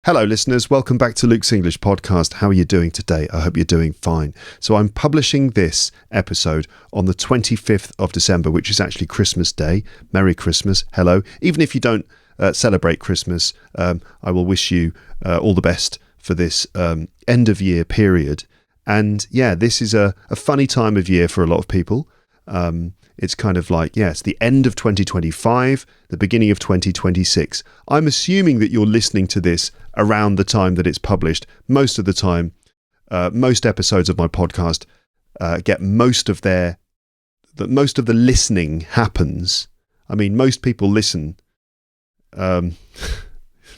Hello listeners, welcome back to Luke's English Podcast. How are you doing today? I hope you're doing fine. So I'm publishing this episode on the 25th of December, which is actually Christmas Day. Merry Christmas. Hello. Even if you don't celebrate Christmas, I will wish you all the best for this end of year period. And yeah, this is a funny time of year for a lot of people. It's kind of like, it's the end of 2025, the beginning of 2026. I'm assuming that you're listening to this around the time that it's published. Most of the time, most episodes of my podcast get most of the listening happens. I mean, most people listen. A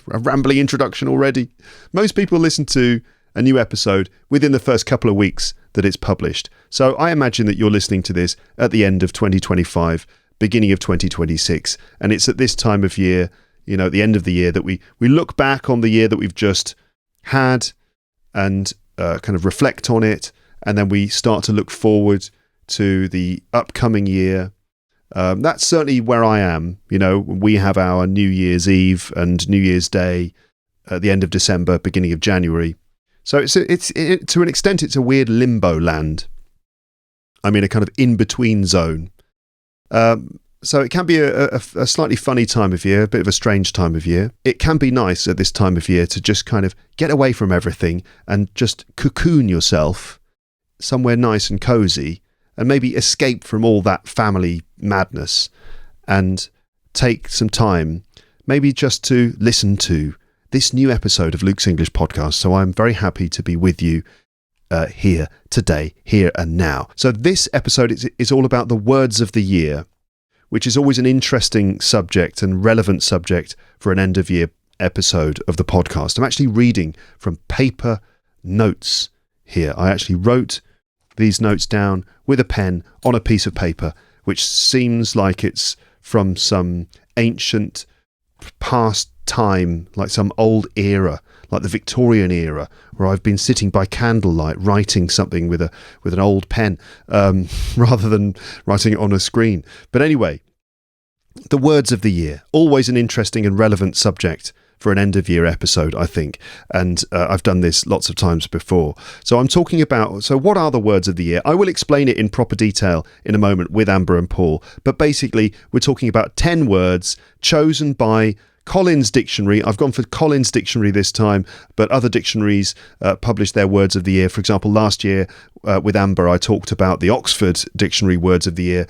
rambling introduction already. Most people listen to a new episode within the first couple of weeks that it's published. So I imagine that you're listening to this at the end of 2025, beginning of 2026. And it's at this time of year, at the end of the year, that we look back on the year that we've just had and kind of reflect on it. And then we start to look forward to the upcoming year. That's certainly where I am. We have our New Year's Eve and New Year's Day at the end of December, beginning of January. So it's to an extent, it's a weird limbo land. I mean, a kind of in-between zone. So it can be a slightly funny time of year, a bit of a strange time of year. It can be nice at this time of year to just kind of get away from everything and just cocoon yourself somewhere nice and cozy and maybe escape from all that family madness and take some time maybe just to listen to this new episode of Luke's English Podcast. So I'm very happy to be with you here today, here and now. So this episode is all about the words of the year, which is always an interesting subject and relevant subject for an end of year episode of the podcast. I'm actually reading from paper notes here. I actually wrote these notes down with a pen on a piece of paper, which seems like it's from some ancient past time, like some old era, like the Victorian era, where I've been sitting by candlelight writing something with an old pen, rather than writing it on a screen. But anyway, the words of the year, always an interesting and relevant subject for an end of year episode, I think. And I've done this lots of times before. So I'm talking about, what are the words of the year? I will explain it in proper detail in a moment with Amber and Paul. But basically, we're talking about 10 words chosen by Collins Dictionary. I've gone for Collins Dictionary this time, but other dictionaries publish their words of the year. For example, last year with Amber, I talked about the Oxford Dictionary words of the year.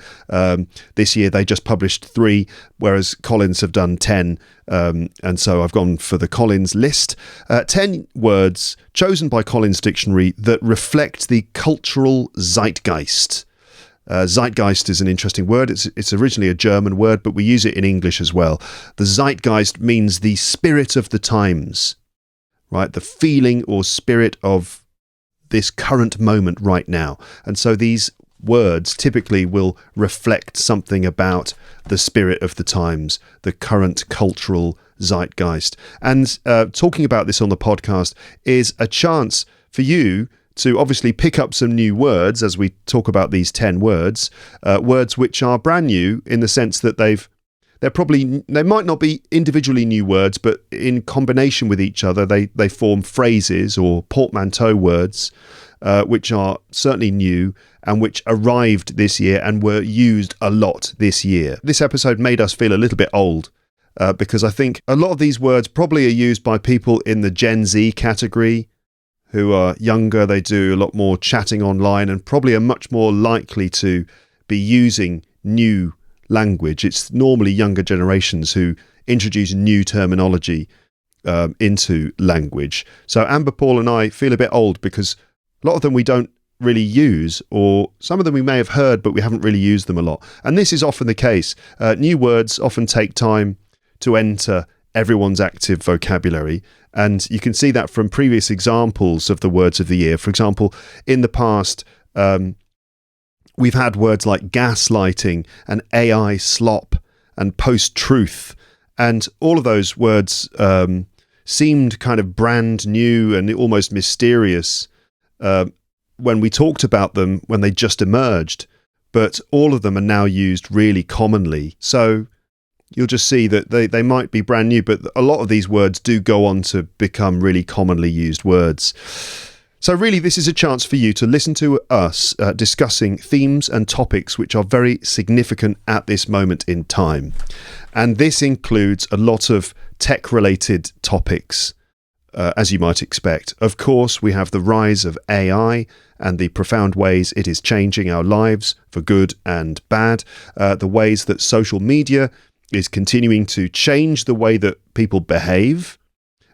This year, they just published 3, whereas Collins have done 10. And so I've gone for the Collins list. 10 words chosen by Collins Dictionary that reflect the cultural zeitgeist. Zeitgeist is an interesting word. It's originally a German word, but we use it in English as well. The zeitgeist means the spirit of the times, right? The feeling or spirit of this current moment right now. And so these words typically will reflect something about the spirit of the times, the current cultural zeitgeist. And talking about this on the podcast is a chance for you to obviously pick up some new words as we talk about these 10 words, words which are brand new in the sense that they might not be individually new words, but in combination with each other, they form phrases or portmanteau words, which are certainly new and which arrived this year and were used a lot this year. This episode made us feel a little bit old. Because I think a lot of these words probably are used by people in the Gen Z category, who are younger. They do a lot more chatting online and probably are much more likely to be using new language. It's normally younger generations who introduce new terminology into language. So Amber, Paul and I feel a bit old because a lot of them we don't really use, or some of them we may have heard but we haven't really used them a lot. And this is often the case. New words often take time to enter everyone's active vocabulary. And you can see that from previous examples of the words of the year. For example, in the past, we've had words like gaslighting and AI slop and post-truth. And all of those words seemed kind of brand new and almost mysterious when we talked about them when they just emerged. But all of them are now used really commonly. So you'll just see that they might be brand new, but a lot of these words do go on to become really commonly used words. So really, this is a chance for you to listen to us discussing themes and topics which are very significant at this moment in time. And this includes a lot of tech-related topics, as you might expect. Of course, we have the rise of AI and the profound ways it is changing our lives for good and bad. The ways that social media is continuing to change the way that people behave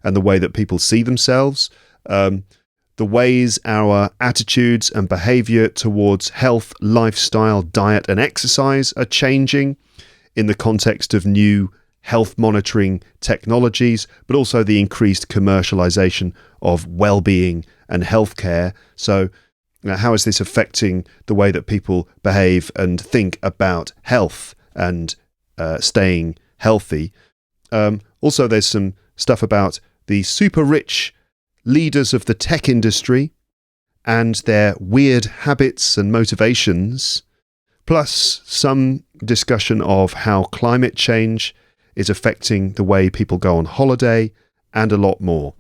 and the way that people see themselves. The ways our attitudes and behaviour towards health, lifestyle, diet and exercise are changing in the context of new health monitoring technologies, but also the increased commercialisation of well-being and healthcare. So how is this affecting the way that people behave and think about health and staying healthy? Also, there's some stuff about the super rich leaders of the tech industry and their weird habits and motivations, plus some discussion of how climate change is affecting the way people go on holiday, and a lot more.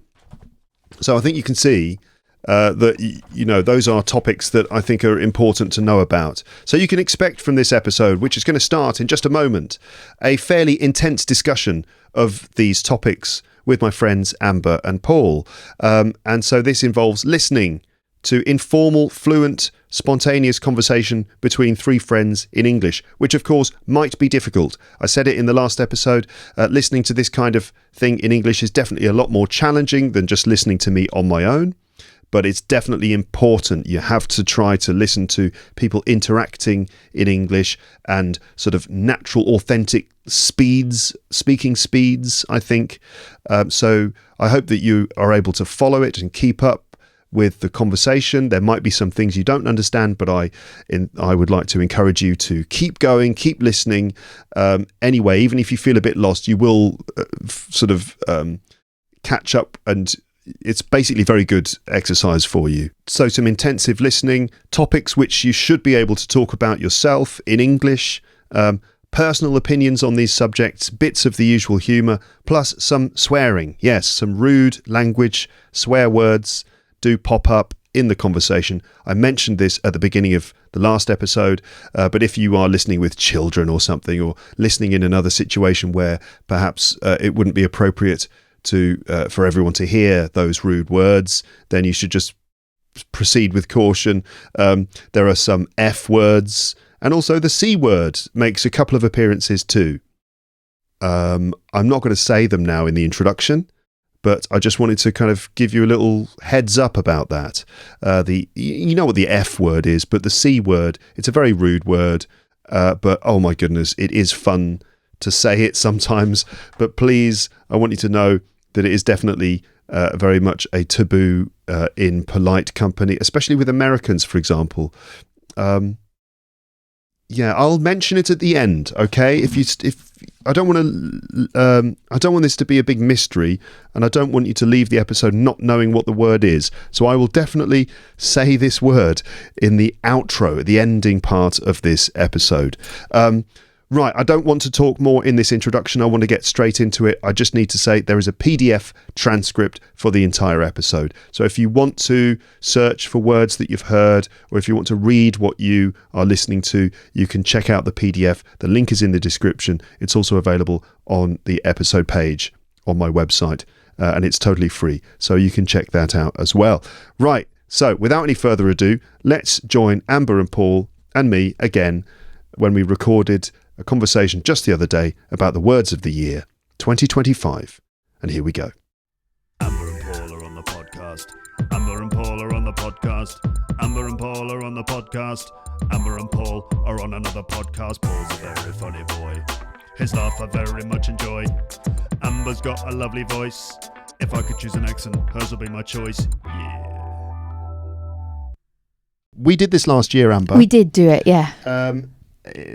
So I think you can see that, those are topics that I think are important to know about. So you can expect from this episode, which is going to start in just a moment, a fairly intense discussion of these topics with my friends Amber and Paul. And so this involves listening to informal, fluent, spontaneous conversation between three friends in English, which of course might be difficult. I said it in the last episode, listening to this kind of thing in English is definitely a lot more challenging than just listening to me on my own. But it's definitely important. You have to try to listen to people interacting in English and sort of natural, authentic speaking speeds, I think. So I hope that you are able to follow it and keep up with the conversation. There might be some things you don't understand, but I would like to encourage you to keep going, keep listening. Anyway, even if you feel a bit lost, you will catch up, and it's basically very good exercise for you. So some intensive listening, topics which you should be able to talk about yourself in English, personal opinions on these subjects, bits of the usual humour, plus some swearing. Yes, some rude language, swear words do pop up in the conversation. I mentioned this at the beginning of the last episode, but if you are listening with children or something, or listening in another situation where perhaps it wouldn't be appropriate for everyone to hear those rude words, then you should just proceed with caution. There are some F words, and also the C word makes a couple of appearances too. I'm not going to say them now in the introduction, but I just wanted to kind of give you a little heads up about that. You know what the F word is, but the C word, it's a very rude word, but oh my goodness, it is fun to say it sometimes. But please, I want you to know that it is definitely very much a taboo in polite company, especially with Americans, for example. I'll mention it at the end, okay? If I don't want this to be a big mystery, and I don't want you to leave the episode not knowing what the word is. So I will definitely say this word in the outro, the ending part of this episode. Right, I don't want to talk more in this introduction. I want to get straight into it. I just need to say there is a PDF transcript for the entire episode. So if you want to search for words that you've heard, or if you want to read what you are listening to, you can check out the PDF. The link is in the description. It's also available on the episode page on my website, and it's totally free. So you can check that out as well. Right, so without any further ado, let's join Amber and Paul and me again when we recorded a conversation just the other day about the words of the year 2025. And here we go. Amber and Paul are on the podcast. Amber and Paul are on the podcast. Amber and Paul are on the podcast. Amber and Paul are on another podcast. Paul's a very funny boy. His laugh I very much enjoy. Amber's got a lovely voice. If I could choose an accent, hers will be my choice. Yeah. We did this last year, Amber. We did do it, yeah.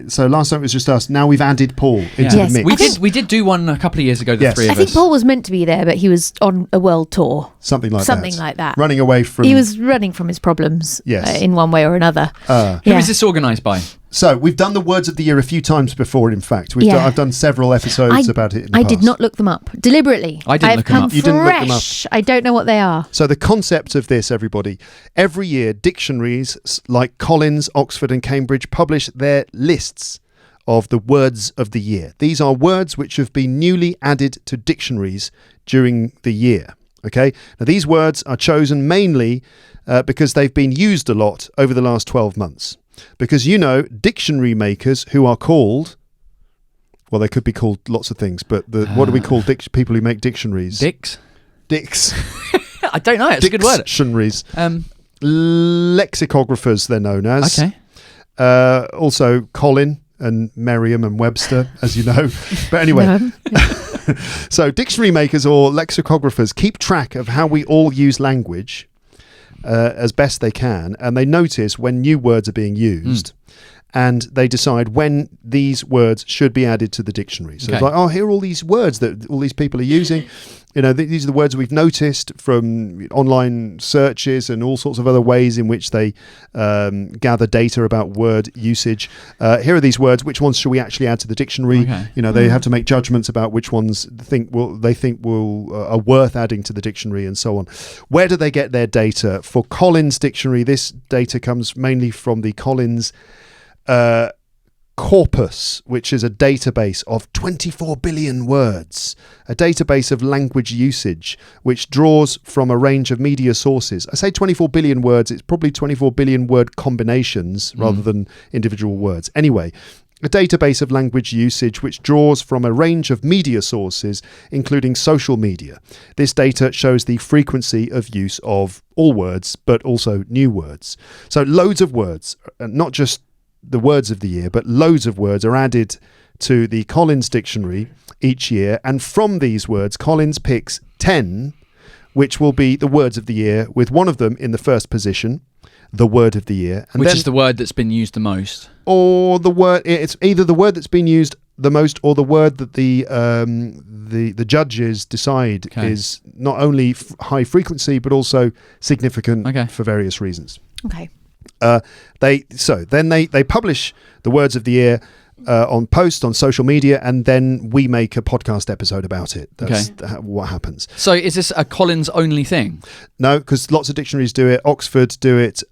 So last time it was just us. Now we've added Paul into the mix. We did do one a couple of years ago, the three of us. I think Paul was meant to be there, but he was on a world tour. Something like that. Running away from... He was running from his problems, yes, in one way or another. Who is this organised by? So we've done the words of the year a few times before. In fact, I've done several episodes about it in the I past. did not look them up deliberately. I didn't look them up. You didn't look them up. I don't know what they are. So the concept of this, everybody, every year dictionaries like Collins, Oxford and Cambridge publish their lists of the words of the year. These are words which have been newly added to dictionaries during the year. Okay, now these words are chosen mainly because they've been used a lot over the last 12 months. Because, dictionary makers who are called, well, they could be called lots of things, but what do we call people who make dictionaries? Dicks? I don't know. It's a good word. Dictionaries. Lexicographers, they're known as. Okay. Also, Colin and Merriam and Webster, as you know. But anyway, so dictionary makers or lexicographers keep track of how we all use language as best they can, and they notice when new words are being used. And they decide when these words should be added to the dictionary. So it's like, here are all these words that all these people are using. These are the words we've noticed from online searches and all sorts of other ways in which they gather data about word usage. Here are these words. Which ones should we actually add to the dictionary? Okay. They have to make judgments about which ones are worth adding to the dictionary and so on. Where do they get their data? For Collins Dictionary, this data comes mainly from the Collins corpus, which is a database of 24 billion words, a database of language usage, which draws from a range of media sources. I say 24 billion words, it's probably 24 billion word combinations rather than individual words. Anyway, a database of language usage which draws from a range of media sources, including social media. This data shows the frequency of use of all words, but also new words. So loads of words, not just the words of the year, but loads of words are added to the Collins Dictionary each year, and from these words Collins picks 10 which will be the words of the year, with one of them in the first position, the word of the year, and which is the word that's been used the most, or it's either the word that's been used the most or the word that the judges decide is not only high frequency but also significant for various reasons. They publish the words of the year on post on social media, and then we make a podcast episode about it. That's what happens. So is this a Collins only thing? No, because lots of dictionaries do it. Oxford do it.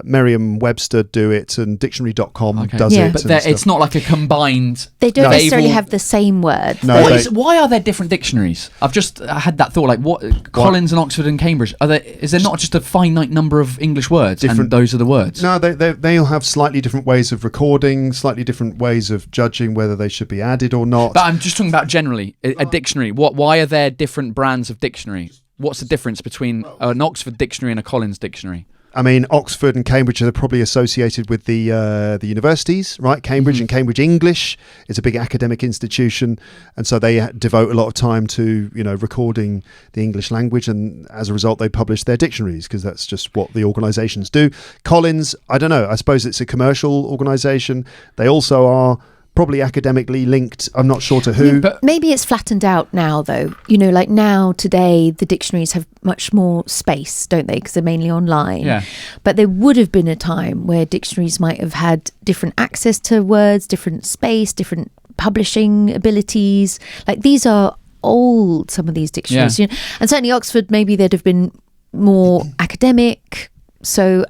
Merriam-Webster do it, and dictionary.com does it. But it's not like a combined... They don't necessarily have the same words. No, why are there different dictionaries? I've just had that thought, like what Collins and Oxford and Cambridge, is there not just a finite number of English words and those are the words? No, they'll have slightly different ways of recording, slightly different ways of judging whether they should be added or not. But I'm just talking about generally, a dictionary. Why are there different brands of dictionary? What's the difference between an Oxford dictionary and a Collins dictionary? I mean, Oxford and Cambridge are probably associated with the universities, right? Cambridge and Cambridge English is a big academic institution, and so they devote a lot of time to recording the English language, and as a result, they publish their dictionaries because that's just what the organisations do. Collins, I don't know. I suppose it's a commercial organisation. They also are probably academically linked. I'm not sure to who. But maybe it's flattened out now, though. Like now, today, the dictionaries have much more space, don't they? Because they're mainly online. Yeah. But there would have been a time where dictionaries might have had different access to words, different space, different publishing abilities. Like these are old, some of these dictionaries. Yeah. And certainly Oxford, maybe they'd have been more academic. So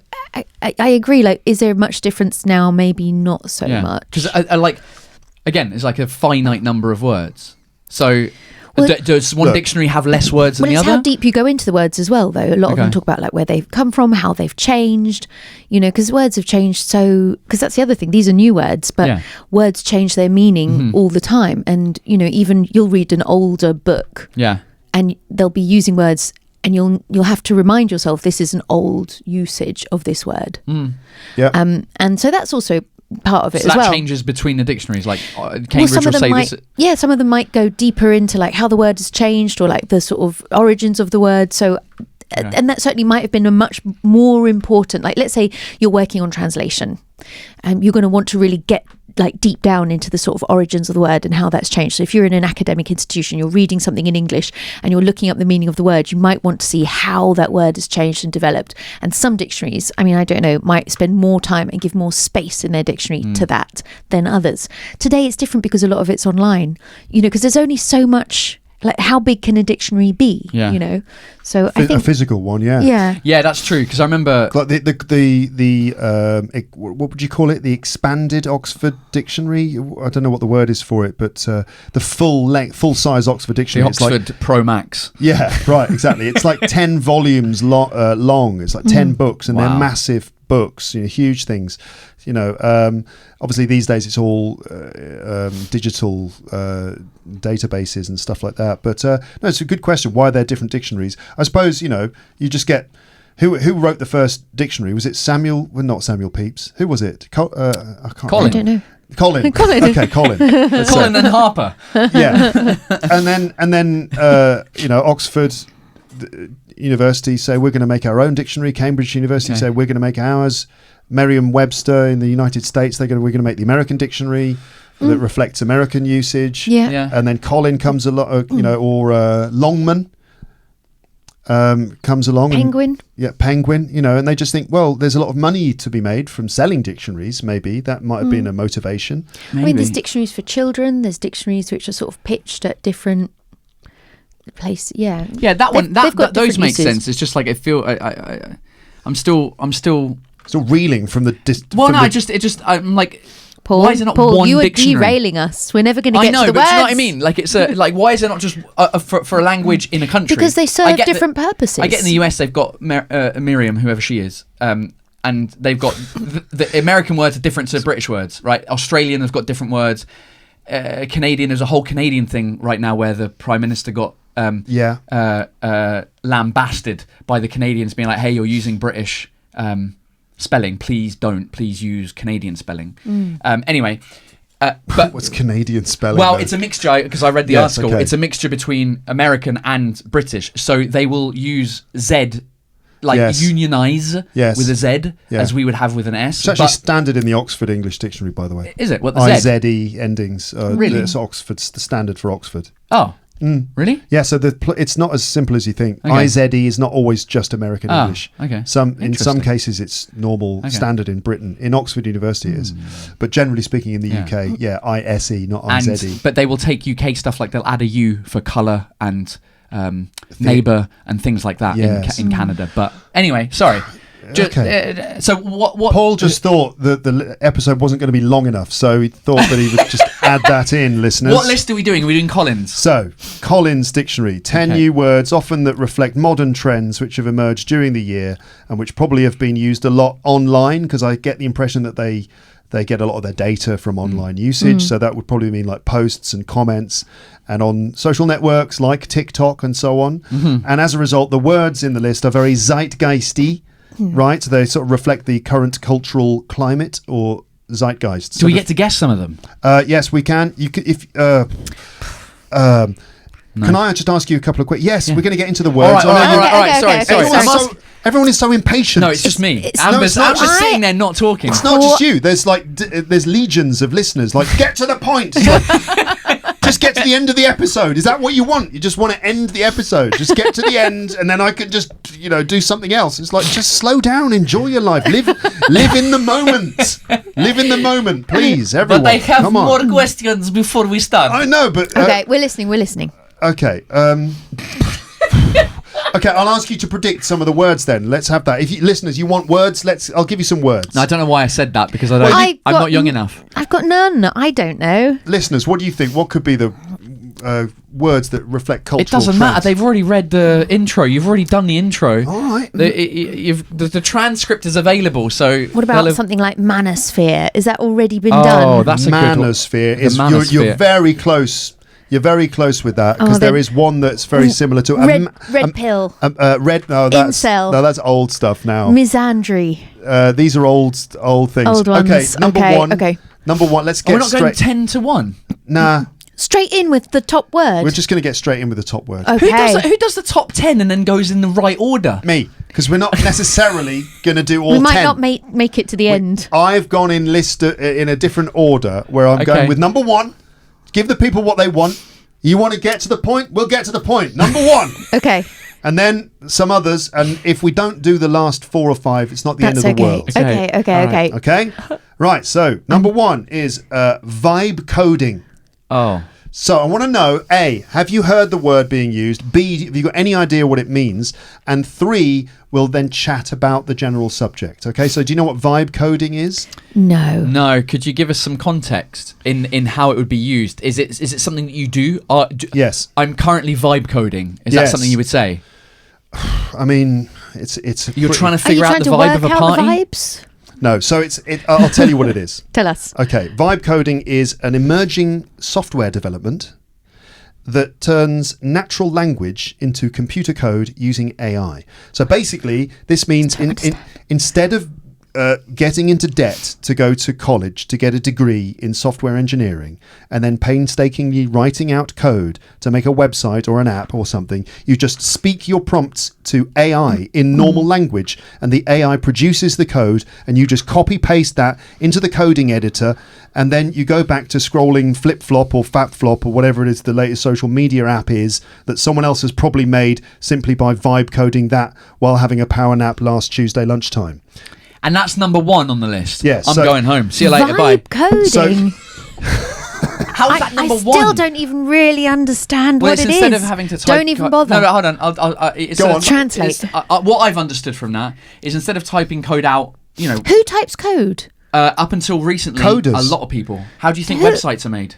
I agree. Like, is there much difference now? Maybe not so much. Because again, it's like a finite number of words. So does one dictionary have less words than the other? It's how deep you go into the words as well, though. A lot of them talk about like where they've come from, how they've changed. Because words have changed. Because that's the other thing. These are new words, but words change their meaning all the time. And even you'll read an older book, and they'll be using words. And you'll have to remind yourself this is an old usage of this word. And so that's also part of it as well. That changes between the dictionaries. Like Cambridge will say this. Yeah, some of them might go deeper into like how the word has changed or like the sort of origins of the word. So, and that certainly might have been a much more important. Like, let's say you're working on translation you're going to want to really get like deep down into the sort of origins of the word and how that's changed. So if you're in an academic institution, you're reading something in English and you're looking up the meaning of the word, you might want to see how that word has changed and developed. And some dictionaries, I mean, I don't know, might spend more time and give more space in their dictionary to that than others. Today it's different because a lot of it's online, you know, because there's only so much. Like, how big can a dictionary be? Yeah. You know, so I think a physical one, yeah, that's true. Because I remember like what would you call it? The expanded Oxford Dictionary. I don't know what the word is for it, but the full size Oxford Dictionary. the Oxford Pro Max. Yeah, right, exactly. It's like 10 volumes long. It's like 10 books, and they're massive books, you know, huge things. You know, obviously these days it's all digital databases and stuff like that. But no, it's a good question. Why they're different dictionaries? I suppose, you know, you just get who wrote the first dictionary? Was it Samuel? Well, not Samuel Pepys. Who was it? I can't. Colin. I don't know. Colin. Colin. Okay, Colin. Colin and Harper. Yeah, and then you know, Oxford University say we're going to make our own dictionary. Cambridge University say we're going to make ours. Merriam-Webster in the United States, we're going to make the American dictionary that reflects American usage. Yeah. And then Colin comes along, you know, or Longman comes along. Penguin. Penguin, you know, and they just think, well, there's a lot of money to be made from selling dictionaries. Maybe that might have been a motivation. I mean, there's dictionaries for children. There's dictionaries which are sort of pitched at different places. Yeah. Yeah, those make uses. sense. It's just like I feel I'm still Still reeling from the... I'm like, Paul, why is it not Paul, one you are dictionary? derailing us. We're never going to get I know, to the but words. do you know what I mean? Like, it's like, why is it not just for a language in a country? Because they serve different purposes. I get in the US, they've got Miriam, whoever she is, and they've got the American words are different to British words, right? Australian has got different words. Canadian, there's a whole Canadian thing right now where the Prime Minister got lambasted by the Canadians, being like, "Hey, you're using British spelling. Please use Canadian spelling." Anyway, but what's Canadian spelling? Well, though? it's a mixture because I read the article. Okay. It's a mixture between American and British, so they will use Z. Unionize with a Z as we would have with an S. It's actually standard in the Oxford English Dictionary, by the way. Is it? What the Z? IZE endings. Really? It's Oxford's the standard for Oxford. Oh. Really? Yeah, so it's not as simple as you think. Okay. IZE is not always just American English. Okay. In some cases it's normal standard in Britain. In Oxford University it is. But generally speaking in the UK, ISE, not IZE. But they will take UK stuff, like they'll add a U for colour and neighbour and things like that in Canada. But anyway, sorry. So what Paul just thought that the episode wasn't going to be long enough, so he thought that he would just add that in, listeners. What list are we doing? Are we doing Collins? So, Collins Dictionary, 10 new words, often that reflect modern trends which have emerged during the year and which probably have been used a lot online, because I get the impression that they get a lot of their data from online usage. So that would probably mean like posts and comments and on social networks like TikTok and so on. And as a result, the words in the list are very zeitgeisty. Right, so they sort of reflect the current cultural climate or zeitgeist. Do we get to guess some of them? Yes, we can. You could, if no. Can I just ask you a couple of quick? Yes, we're going to get into the words. All right. Sorry. Everyone is so impatient. No, it's just me. Amber's just sitting there not talking. It's not just you. There's there's legions of listeners. Like, get to the point. Just get to the end of the episode. Is that what you want? You just want to end the episode. Just get to the end, and then I could just, do something else. It's like, just slow down, enjoy your life, live in the moment. Live in the moment, please, everyone. But I have more questions before we start. I know, but okay, we're listening. Okay. Okay, I'll ask you to predict some of the words then. Let's have that. If you listeners, you want words, I'll give you some words. No, I don't know why I said that, because I'm not young enough. I've got none. I don't know. Listeners, what do you think? What could be the words that reflect cultural It doesn't trends? matter. They've already read the intro. You've already done the intro. All right. The transcript is available. So what about something like manosphere? Is that already been done? Oh, that's a manosphere. good one. You're very close. You're very close with that, because there is one that's very similar to red pill. Red. No, Incel. that's old stuff now. Misandry. These are old things. Old ones. Okay, number one. Okay. Number one. Let's get We're not straight. going 10 to 1. Nah. Straight in with the top word. We're just going to get straight in with the top word. Okay. Who does the top 10 and then goes in the right order? Me, because we're not necessarily going to do all 10. We might not make it to the end. I've gone in in a different order where I'm going with number 1. Give the people what they want. You want to get to the point? We'll get to the point. Number 1. Okay. And then some others, and if we don't do the last 4 or 5, it's not the end of the world. Okay. Okay? Right, so number 1 is vibe coding. Oh. So I want to know, A, have you heard the word being used? B, have you got any idea what it means? And 3, we'll then chat about the general subject. Okay, so do you know what vibe coding is? No. Could you give us some context in how it would be used? Is it something that you do? Yes. I'm currently vibe coding. Is that something you would say? I mean, it's you're trying to figure out the vibe of a party? The vibes? No, so I'll tell you what it is. Tell us. Okay, vibe coding is an emerging software development that turns natural language into computer code using AI. So basically, this means instead of getting into debt to go to college to get a degree in software engineering and then painstakingly writing out code to make a website or an app or something, you just speak your prompts to AI in normal language and the AI produces the code and you just copy paste that into the coding editor and then you go back to scrolling FlipFlop or FapFlop or whatever it is the latest social media app is that someone else has probably made simply by vibe coding that while having a power nap last Tuesday lunchtime. And that's number 1 on the list. Yes, I'm going home. See you later. Bye. Vibe coding. How's that number 1? I still don't even really understand what it is. Instead of having to type... Don't even bother. No, hold on. Go on. Translate. What I've understood from that is instead of typing code out, Who types code? Up until recently, Coders. A lot of people. How do you think websites are made?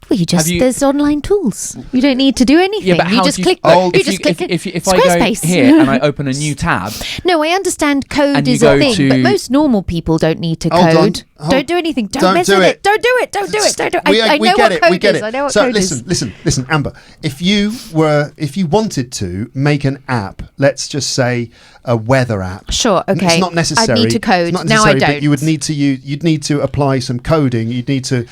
Well, there's online tools. You don't need to do anything. Yeah, but how you just click. If I go here and I open a new tab. No, I understand code is a thing, but most normal people don't need to code. Don't do anything. Don't mess with it. Don't do it. Don't do it. I know what code is. I know what code is. So listen, Amber. If you wanted to make an app, let's just say a weather app. Sure. Okay. It's not necessary. I need to code. It's not Now I necessary, don't. but you would need to you'd need to apply some coding. You'd need to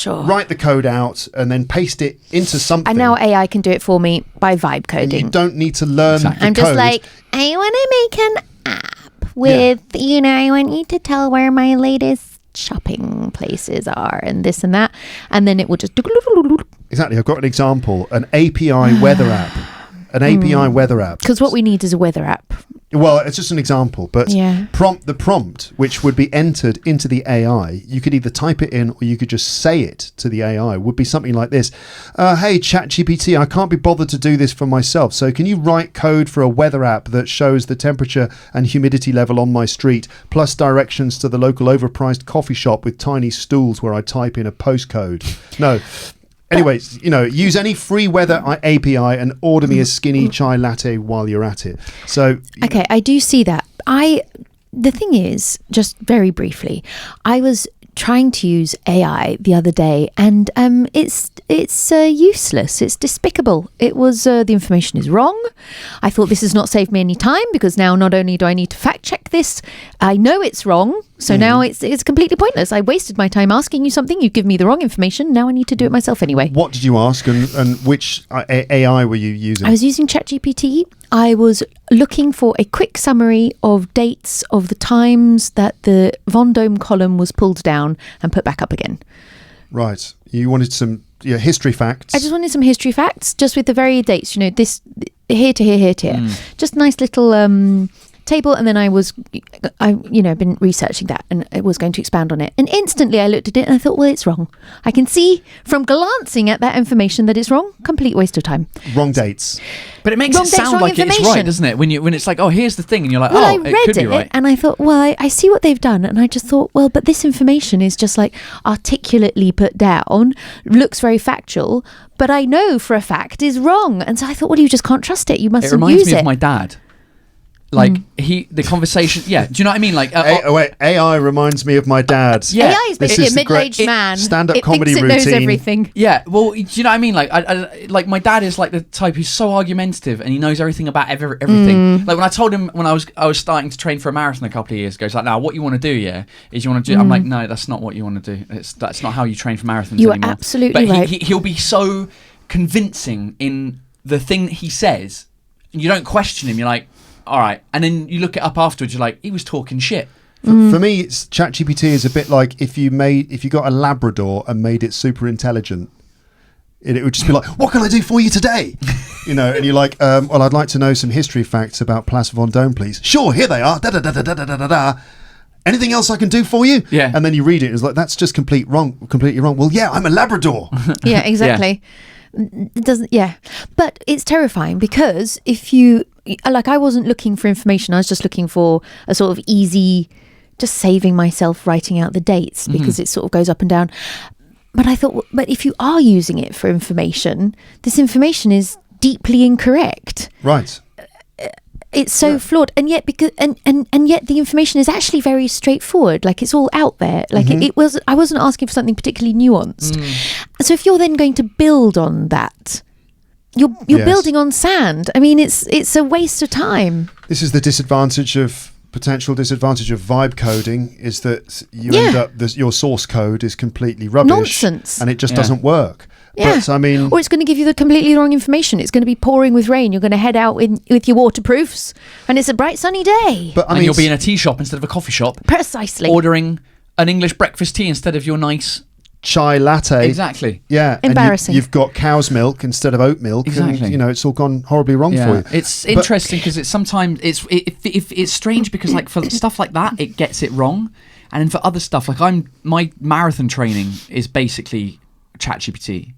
write the code out and then paste it into something. And now AI can do it for me by vibe coding. And you don't need to learn the I'm code. just like, I want to make an app with, I want you to tell where my latest shopping places are and this and that. And then it will just... Exactly. I've got an example. An API weather app. An API weather app. Because what we need is a weather app. Well, it's just an example, but the prompt, which would be entered into the AI, you could either type it in or you could just say it to the AI, would be something like this. Hey, ChatGPT, I can't be bothered to do this for myself, so can you write code for a weather app that shows the temperature and humidity level on my street, plus directions to the local overpriced coffee shop with tiny stools where I type in a postcode? No. Anyways, use any free weather API and order me a skinny chai latte while you're at it. So okay, I do see that. The thing is, just very briefly, I was trying to use AI the other day, and it's useless. It's despicable. It was the information is wrong. I thought this has not saved me any time because now not only do I need to fact check this, I know it's wrong. So now it's completely pointless. I wasted my time asking you something. You give me the wrong information. Now I need to do it myself anyway. What did you ask, and which AI were you using? I was using ChatGPT. I was looking for a quick summary of dates of the times that the Vendôme column was pulled down and put back up again. Right. You wanted some history facts. I just wanted some history facts, just with the very dates. This here to here, here to here. Just nice little table, and then I've been researching that, and I was going to expand on it, and instantly I looked at it and I thought, well, it's wrong. I can see from glancing at that information that it's wrong. Complete waste of time. Wrong dates. But it makes it sound like it's right, doesn't it? When it's like, oh, here's the thing, and you're like, I read it and I thought, well, I see what they've done, and I just thought, well, but this information is just like articulately put down, looks very factual, but I know for a fact is wrong, and so I thought, well, you just can't trust it. You mustn't use it. It reminds me of my dad. Like the conversation. Yeah, do you know what I mean? Like, AI reminds me of my dad. Yeah. AI is basically a middle-aged man. Stand-up comedy thinks routine. It knows everything. Yeah, well, do you know what I mean? Like, I like my dad is like the type who's so argumentative, and he knows everything about everything. Like when I told him when I was starting to train for a marathon a couple of years ago, he's like, "Now, what you want to do, is you want to do." I'm like, "No, that's not what you want to do. That's not how you train for marathons You are anymore." absolutely but right. He'll be so convincing in the thing that he says. You don't question him. You're like, all right, and then you look it up afterwards. You're like, he was talking shit. For me, ChatGPT is a bit like if you got a Labrador and made it super intelligent, it would just be like, "What can I do for you today?" And you're like, "Well, I'd like to know some history facts about Place Vendôme, please." "Sure, here they are. Da da da da da da da da. Anything else I can do for you?" Yeah. And then you read it, and it's like, "That's just completely wrong." "Well, yeah, I'm a Labrador." Yeah, exactly. It doesn't. Yeah, but it's terrifying because if you I wasn't looking for information. I was just looking for a sort of easy, just saving myself writing out the dates because it sort of goes up and down. But I thought, but if you are using it for information, this information is deeply incorrect. Right. It's so flawed, and yet and yet the information is actually very straightforward. Like it's all out there. Like it was. I wasn't asking for something particularly nuanced. So if you're then going to build on that, you're building on sand. I mean, it's a waste of time. This is the potential disadvantage of vibe coding is that you end up your source code is completely rubbish, nonsense, and it just doesn't work. Yeah. But I mean, or it's going to give you the completely wrong information. It's going to be pouring with rain. You're going to head out with your waterproofs, and it's a bright sunny day. But you'll be in a tea shop instead of a coffee shop. Precisely. Ordering an English breakfast tea instead of your nice chai latte. Exactly. Yeah. Embarrassing. And you've got cow's milk instead of oat milk. Exactly. And, it's all gone horribly wrong for you. It's interesting because it's sometimes it's strange because like for stuff like that it gets it wrong, and then for other stuff like my marathon training is basically ChatGPT,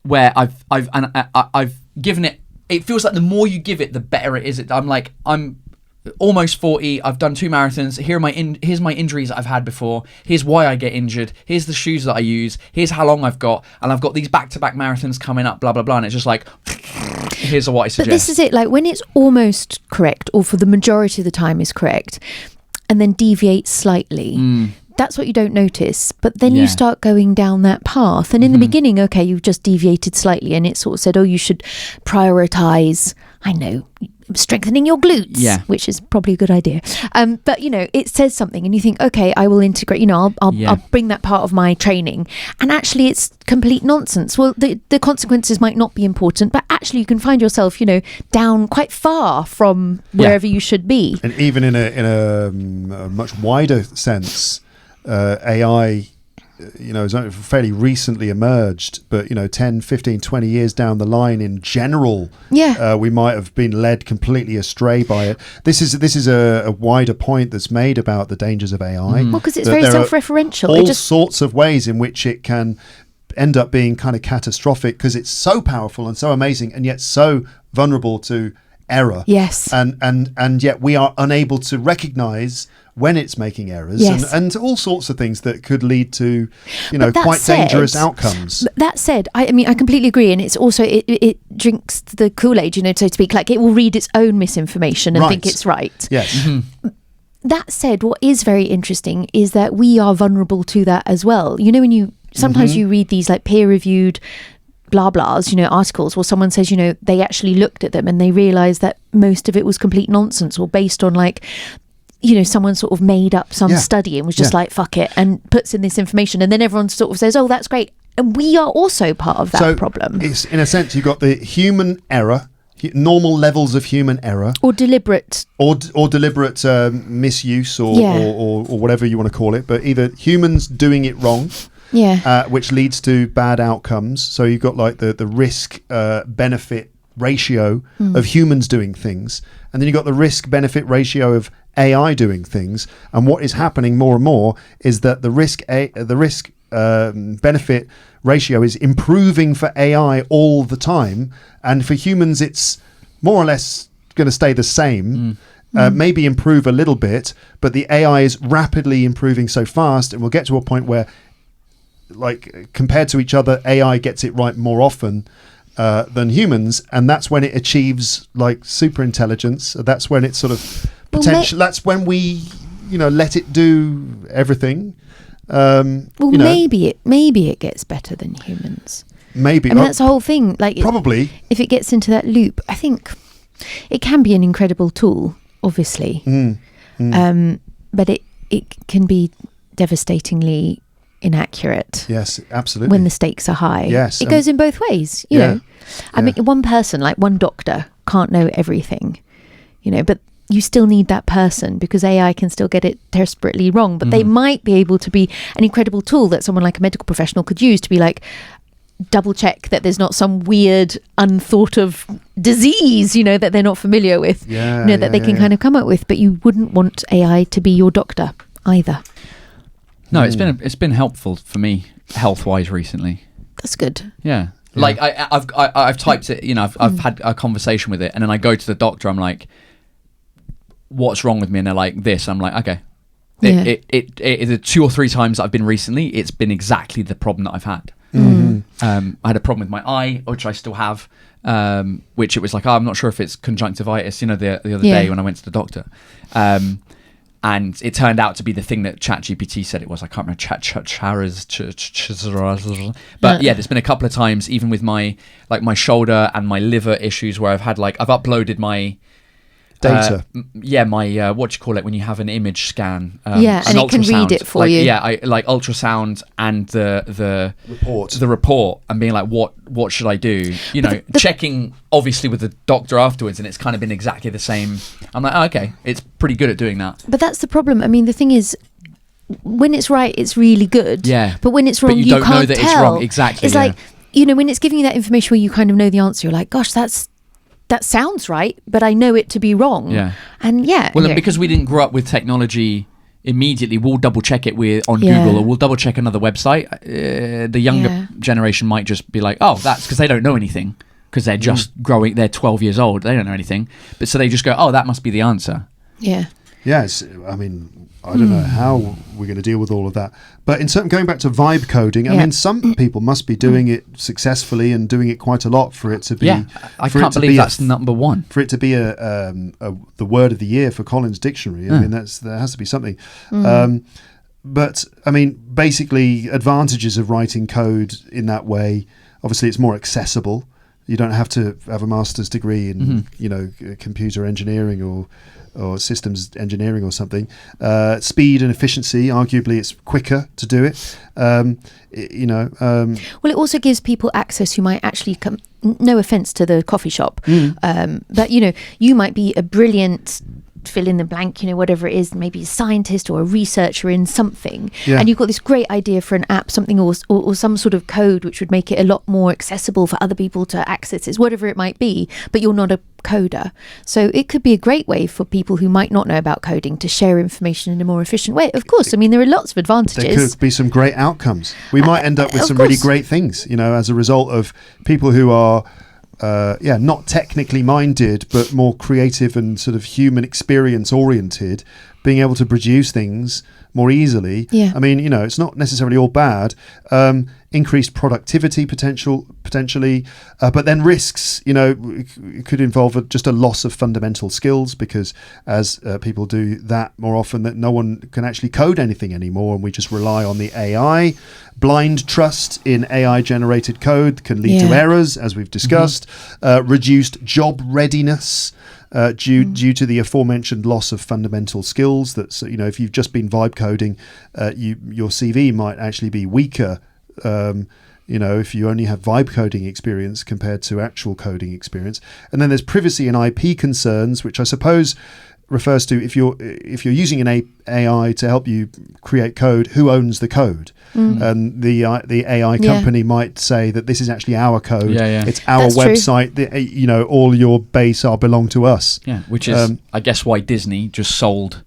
where I've given it. It feels like the more you give it, the better it is. I'm almost 40. I've done 2 marathons. Here's my injuries that I've had before. Here's why I get injured. Here's the shoes that I use. Here's how long I've got, and I've got these back-to-back marathons coming up. Blah blah blah. And it's just like, here's what I suggest. But this is it. Like when it's almost correct, or for the majority of the time is correct, and then deviates slightly. That's what you don't notice, but then you start going down that path. And in the beginning, okay, you've just deviated slightly, and it sort of said, "Oh, you should prioritize." I know, strengthening your glutes, which is probably a good idea. But it says something, and you think, okay, I will integrate. I'll bring that part of my training, and actually, it's complete nonsense. Well, the consequences might not be important, but actually, you can find yourself, down quite far from wherever you should be. And even in a much wider sense. AI, has only fairly recently emerged, but 10, 15, 20 years down the line in general, we might have been led completely astray by it. This is a wider point that's made about the dangers of AI. Well, because it's very self-referential. All sorts of ways in which it can end up being kind of catastrophic because it's so powerful and so amazing, and yet so vulnerable to error. Yes. And yet we are unable to recognize when it's making errors, and all sorts of things that could lead to quite dangerous outcomes. That said, I mean I completely agree, and it's also it drinks the Kool-Aid, so to speak. Like it will read its own misinformation and think it's right. Yes. That said, what is very interesting is that we are vulnerable to that as well. When you sometimes you read these like peer-reviewed blah blahs, articles, or someone says, they actually looked at them and they realized that most of it was complete nonsense, or based on like, someone sort of made up some study and was just like, fuck it, and puts in this information. And then everyone sort of says, oh, that's great. And we are also part of that problem. It's, in a sense, you've got the human error, normal levels of human error. Or deliberate. Or deliberate misuse or whatever you want to call it. But either humans doing it wrong, which leads to bad outcomes. So you've got like the risk benefit ratio of humans doing things, and then you've got the risk benefit ratio of AI doing things. And what is happening more and more is that the risk benefit ratio is improving for AI all the time, and for humans it's more or less going to stay the same. Maybe improve a little bit, but the AI is rapidly improving so fast, and we'll get to a point where, like, compared to each other, AI gets it right more often, than humans, and that's when it achieves like super intelligence. That's when it's sort of potential. That's when we, let it do everything. Maybe it gets better than humans. Maybe. And that's the whole thing. Like, probably, if it gets into that loop, I think it can be an incredible tool, obviously. But it can be devastatingly inaccurate. Yes, absolutely. When the stakes are high. Yes. It goes in both ways, you know. I mean, one person, like one doctor, can't know everything, but you still need that person, because AI can still get it desperately wrong. But they might be able to be an incredible tool that someone like a medical professional could use to be like, double check that there's not some weird unthought of disease, that they're not familiar with, that they can kind of come up with. But you wouldn't want AI to be your doctor either. No, it's been helpful for me health-wise recently. That's good. Yeah. Like I've typed it, I've had a conversation with it, and then I go to the doctor, I'm like, what's wrong with me? And they're like, this. I'm like, okay. The 2 or 3 times that I've been recently, it's been exactly the problem that I've had. I had a problem with my eye, which I still have, which it was like, I'm not sure if it's conjunctivitis, the other day when I went to the doctor. And it turned out to be the thing that ChatGPT said it was. I can't remember. But there's been a couple of times, even with my shoulder and my liver issues, where I've had I've uploaded my data. My what do you call it when you have an image scan? And it can read it for you. Yeah, I like ultrasound and the report, and being like, what should I do? Checking obviously with the doctor afterwards, and it's kind of been exactly the same. I'm like, okay, it's pretty good at doing that. But that's the problem. I mean, the thing is, when it's right, it's really good. Yeah. But when it's wrong, you can't don't know that tell. It's wrong. Exactly. It's like, when it's giving you that information where you kind of know the answer, you're like, gosh, that sounds right, but I know it to be wrong. Yeah. And well, and because we didn't grow up with technology immediately, we'll double check it on Google, or we'll double check another website. The younger generation might just be like, oh, that's because they don't know anything, because they're just growing. They're 12 years old. They don't know anything. But so they just go, oh, that must be the answer. Yeah. Yes. I mean, I don't know how we're going to deal with all of that. But going back to vibe coding, I mean, some people must be doing it successfully and doing it quite a lot for it to be. Yeah, I can't believe that's number one. For it to be the word of the year for Collins Dictionary, I mean, there has to be something. But I mean, basically, advantages of writing code in that way. Obviously, it's more accessible. You don't have to have a master's degree in computer engineering or systems engineering or something. Speed and efficiency, arguably it's quicker to do it. Well, it also gives people access who might actually come, no offense to the coffee shop, but you might be a brilliant fill in the blank, whatever it is, maybe a scientist or a researcher in something, and you've got this great idea for an app, something or some sort of code which would make it a lot more accessible for other people to access it, whatever it might be, but you're not a coder. So it could be a great way for people who might not know about coding to share information in a more efficient way. Of course, I mean, there are lots of advantages. There could be some great outcomes. We might end up with some really great things, as a result of people who are not technically minded, but more creative and sort of human experience oriented, being able to produce things more easily. I mean, it's not necessarily all bad. Increased productivity potentially, but then risks, it could involve just a loss of fundamental skills, because as people do that more often, that no one can actually code anything anymore, and we just rely on the AI. Blind trust in AI generated code can lead to errors, as we've discussed. Reduced job readiness due to the aforementioned loss of fundamental skills. That's, if you've just been vibe coding, your CV might actually be weaker. If you only have vibe coding experience compared to actual coding experience. And then there's privacy and IP concerns, which I suppose refers to if you're using an AI to help you create code, who owns the code? And the AI company might say that this is actually our code. It's our That's website. All your base belong to us. Yeah, which is I guess why Disney just sold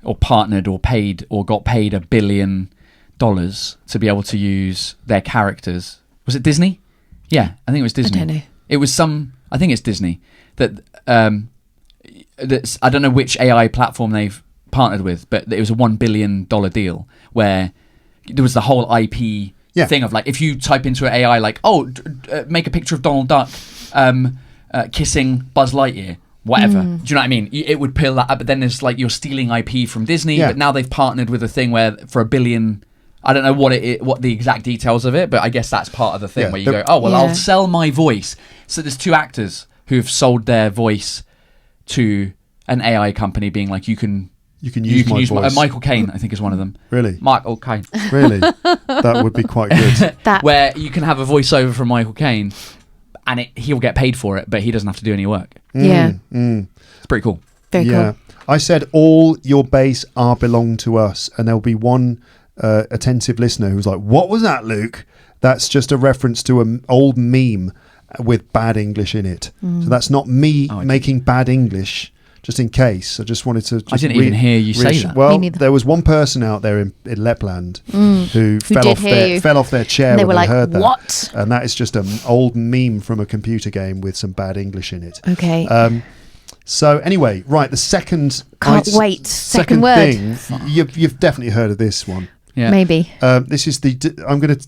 or partnered or paid or got paid $1 billion to be able to use their characters. Was it Disney? Yeah, I think it was Disney. I don't know. It was I think it's Disney that that's, I don't know which AI platform they've partnered with, but it was a $1 billion deal where there was the whole IP thing of like, if you type into an AI like, make a picture of Donald Duck kissing Buzz Lightyear, whatever. Do you know what I mean? It would pull that up, but then there's like, you're stealing IP from Disney, but now they've partnered with a thing where for $1 billion, I don't know what the exact details of it, but I guess that's part of the thing where you go, I'll sell my voice. So there's 2 actors who've sold their voice to an AI company, being like, you can use my voice. Michael Caine, I think, is one of them. Really? Michael Caine. Really? That would be quite good. Where you can have a voiceover from Michael Caine, and he'll get paid for it, but he doesn't have to do any work. It's pretty cool. Very cool. I said all your base belong to us, and there'll be one attentive listener who's like, what was that, Luke? That's just a reference to an old meme with bad English in it. So that's not me making bad English, just in case. I just wanted to... I didn't even hear you say that. Well, there was one person out there in Lapland who fell off their chair when they heard that. What? And that is just an old meme from a computer game with some bad English in it. Okay. So anyway, right, the second... Can't wait. Second word. Thing, you've definitely heard of this one. Yeah. Maybe. This is I'm going to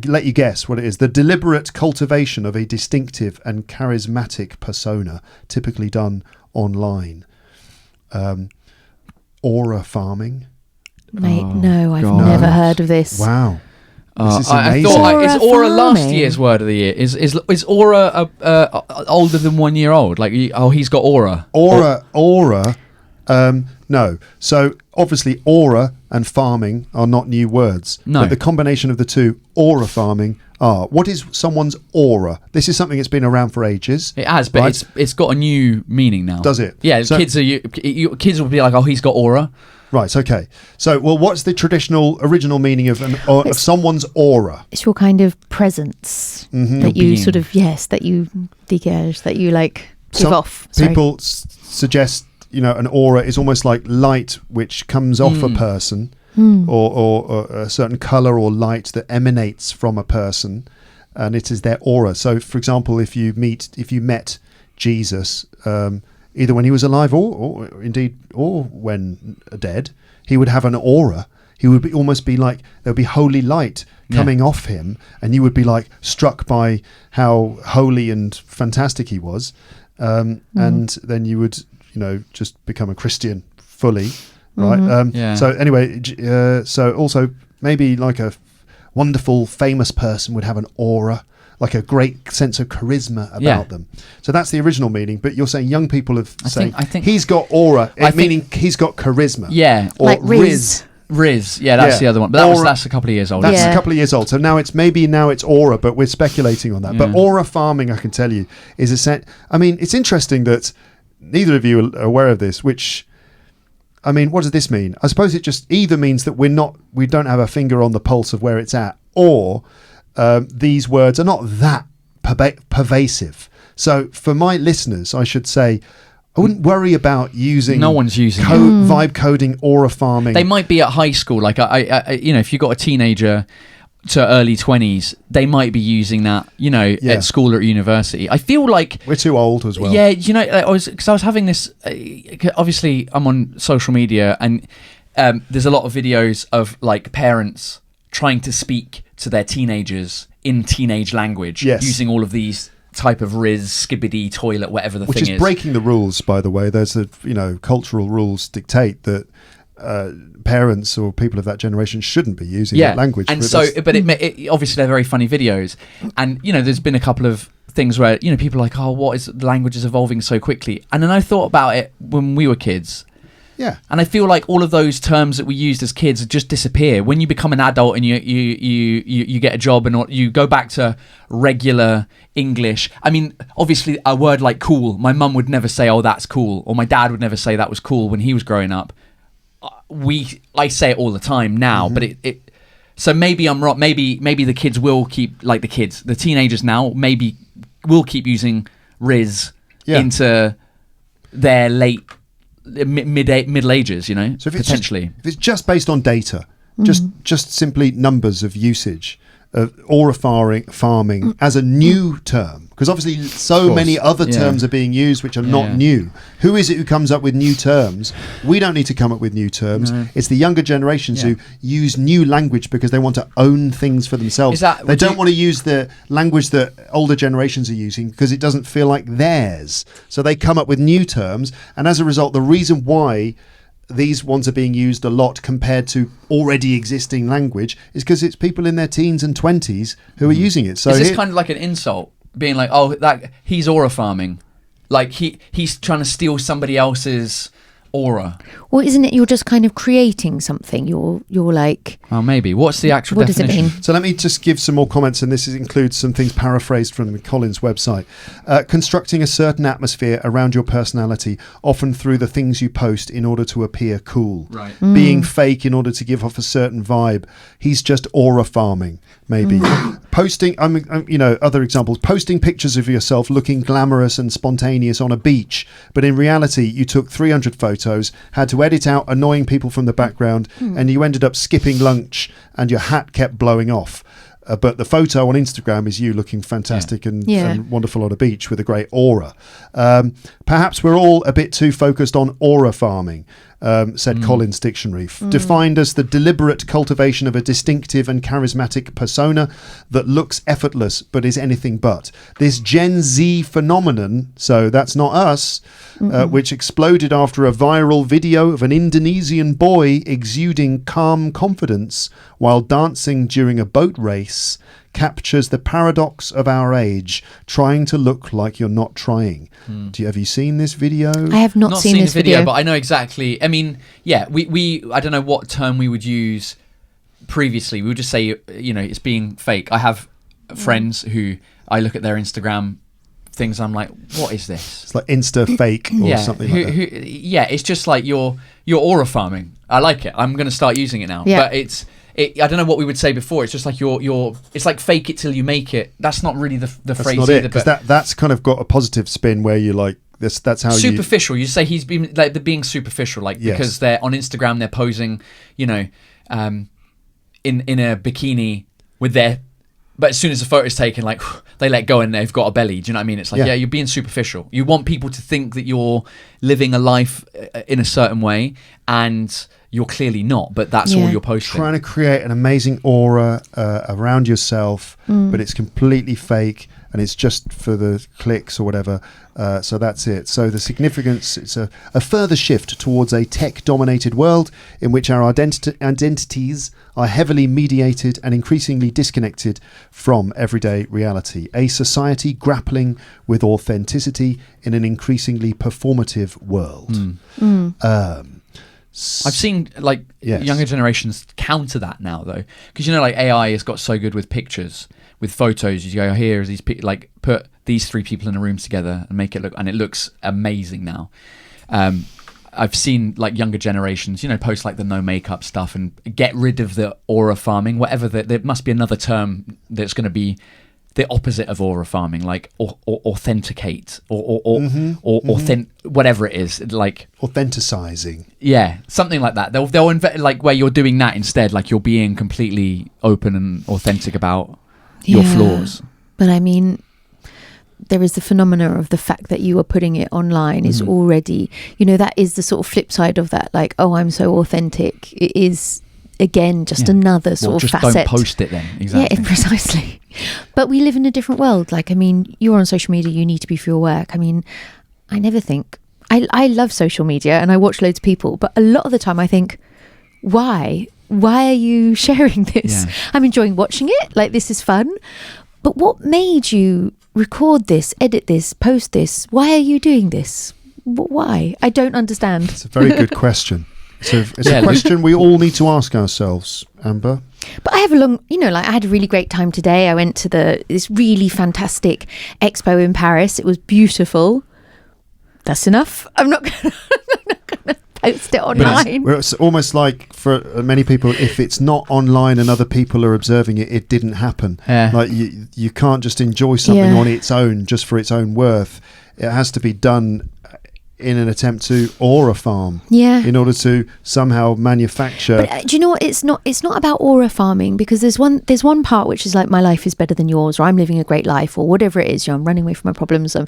let you guess what it is. The deliberate cultivation of a distinctive and charismatic persona, typically done online. Aura farming. Mate, no, I've never heard of this. Wow. This is amazing. I thought, is Aura last year's word of the year? Is Aura older than 1 year old? Like, he's got Aura. Aura. No. So obviously aura and farming are not new words. No. But the combination of the two, aura farming, what is someone's aura? This is something that's been around for ages. It has, but it's got a new meaning now. Does it? Yeah, so, kids will be like, he's got aura. Right, okay. So, what's the original meaning of someone's aura? It's your kind of presence that you sort of, that you degage, that you like give off. Sorry. People suggest, an aura is almost like light which comes off a person or a certain colour or light that emanates from a person, and it is their aura. So, for example, if you met Jesus, either when he was alive or when dead, he would have an aura. He would almost be like, there would be holy light coming off him, and you would be like struck by how holy and fantastic he was, and then you would just become a Christian fully, right? So anyway, so also maybe like a wonderful famous person would have an aura, like a great sense of charisma about them. So that's the original meaning. But you're saying young people have saying he's got aura, meaning he's got charisma. Yeah, or like Riz. That's the other one. But that's a couple of years old. That's a couple of years old. So now it's aura, but we're speculating on that. But aura farming, I can tell you, is a set. I mean, it's interesting that neither of you are aware of this. Which, I mean, what does this mean? I suppose it just either means that we don't have a finger on the pulse of where it's at, or these words are not that pervasive. So for my listeners, I should say, I wouldn't worry about using. No one's using vibe coding, aura farming. They might be at high school, like I if you've got a teenager to early 20s, they might be using that, at school or at university. I feel like we're too old as well. Yeah, I was having this. Obviously, I'm on social media, and there's a lot of videos of like parents trying to speak to their teenagers in teenage language, using all of these type of Riz, skibbity, toilet, whatever the thing is. Which is breaking the rules, by the way. There's cultural rules dictate that parents or people of that generation shouldn't be using that language. And but it obviously they're very funny videos, and there's been a couple of things where people are like, what is the language is evolving so quickly, and then I thought about it when we were kids. Yeah, and I feel like all of those terms that we used as kids just disappear when you become an adult and you get a job and you go back to regular English. I mean, obviously, a word like cool, my mum would never say, "Oh, that's cool," or my dad would never say that was cool when he was growing up. I say it all the time now, but it. So maybe I'm wrong. Maybe the kids will keep the teenagers now maybe will keep using Riz into their late. Middle ages, so potentially. If it's just based on data, just simply numbers of usage, aura farming as a new term? Because obviously so many other terms are being used which are not new. Who is it who comes up with new terms? We don't need to come up with new terms. No. It's the younger generations who use new language because they want to own things for themselves. They don't want to use the language that older generations are using because it doesn't feel like theirs. So they come up with new terms, and as a result, the reason why these ones are being used a lot compared to already existing language is because it's people in their teens and 20s who are using it. So is this kind of like an insult? Being like, oh, that he's aura farming, like he's trying to steal somebody else's aura. Well, isn't it? You're just kind of creating something. You're like. Oh, maybe. What's the actual definition? What does it mean? So let me just give some more comments, and this includes some things paraphrased from the Collins website. Constructing a certain atmosphere around your personality, often through the things you post in order to appear cool. Right. Being fake in order to give off a certain vibe. He's just aura farming, maybe. Posting, other examples. Posting pictures of yourself looking glamorous and spontaneous on a beach, but in reality, you took 300 photos, had to edit out annoying people from the background, and you ended up skipping lunch and your hat kept blowing off. But the photo on Instagram is you looking fantastic and wonderful on a beach with a great aura. Perhaps we're all a bit too focused on aura farming, said Collins Dictionary, defined as the deliberate cultivation of a distinctive and charismatic persona that looks effortless but is anything but. This Gen Z phenomenon, so that's not us, which exploded after a viral video of an Indonesian boy exuding calm confidence while dancing during a boat race, captures the paradox of our age, trying to look like you're not trying. Have you seen this video? I have not seen this video, but I know exactly. I mean, we I don't know what term we would use previously. We would just say, it's being fake. I have friends who I look at their Instagram things, I'm like, what is this? It's like Insta fake or something like that. It's just like you're aura farming. I like it. I'm going to start using it now. But I don't know what we would say before. It's just like it's like fake it till you make it. That's not really the phrase not either. Because that's kind of got a positive spin where you like this. That's how superficial. You say he's been like they're being superficial, like because they're on Instagram, they're posing, in a bikini with their. But as soon as the photo is taken, like they let go and they've got a belly. Do you know what I mean? It's like, you're being superficial. You want people to think that you're living a life in a certain way, and you're clearly not. But that's all you're posting. Trying to create an amazing aura around yourself, but it's completely fake, and it's just for the clicks or whatever. So that's it. So the significance, it's a further shift towards a tech-dominated world in which our identities are heavily mediated and increasingly disconnected from everyday reality. A society grappling with authenticity in an increasingly performative world. I've seen younger generations counter that now, though, because AI has got so good with pictures, with photos. You go, here is these put these three people in a room together and make it look, and it looks amazing now. I've seen younger generations, post the no makeup stuff and get rid of the aura farming, whatever. There must be another term that's going to be the opposite of aura farming, or authenticate or whatever it is, authenticizing. Yeah, something like that. They'll invent where you're doing that instead, you're being completely open and authentic about your flaws. But I mean, there is the phenomena of the fact that you are putting it online is already, that is the sort of flip side of that. I'm so authentic. It is, again, just another sort of facet. Don't post it then. Exactly. Yeah, precisely. But we live in a different world. You're on social media, you need to be for your work. I never think, I love social media and I watch loads of people, but a lot of the time I think, why? Why are you sharing this? Yeah. I'm enjoying watching it. This is fun. But what made you record this, edit this, post this? Why are you doing this? Why? I don't understand. It's a very good question. It's a question we all need to ask ourselves, Amber. But I have I had a really great time today. I went to this really fantastic expo in Paris. It was beautiful. That's enough. I'm not going to post it online. It's almost like for many people, if it's not online and other people are observing it, it didn't happen. Yeah. You can't just enjoy something on its own, just for its own worth. It has to be done in an attempt to aura farm. Yeah. In order to somehow manufacture. But do you know what? It's not about aura farming, because there's one part which is like, my life is better than yours, or I'm living a great life, or whatever it is. I'm running away from my problems. I'm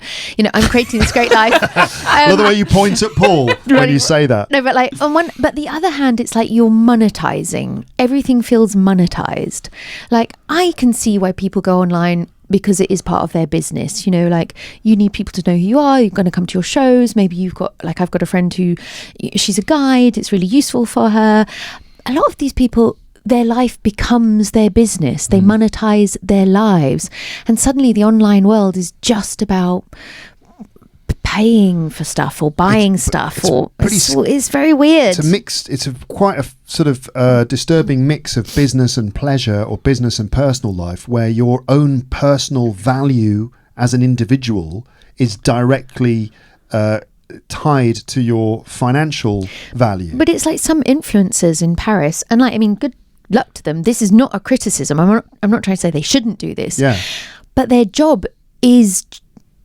creating this great life. Love the way you point at Paul when you say that. No, but like but the other hand, it's like you're monetizing. Everything feels monetized. Like, I can see why people go online, because it is part of their business. Like, you need people to know who you are. You're going to come to your shows. Maybe you've got, like, I've got a friend who, she's a guide. It's really useful for her. A lot of these people, their life becomes their business. They monetize their lives. And suddenly the online world is just about paying for stuff or buying stuff, it's very weird. It's quite a sort of disturbing mix of business and pleasure, or business and personal life, where your own personal value as an individual is directly tied to your financial value. But it's like some influencers in Paris, and like, I mean, good luck to them. This is not a criticism. I'm not trying to say they shouldn't do this. Yeah. But their job is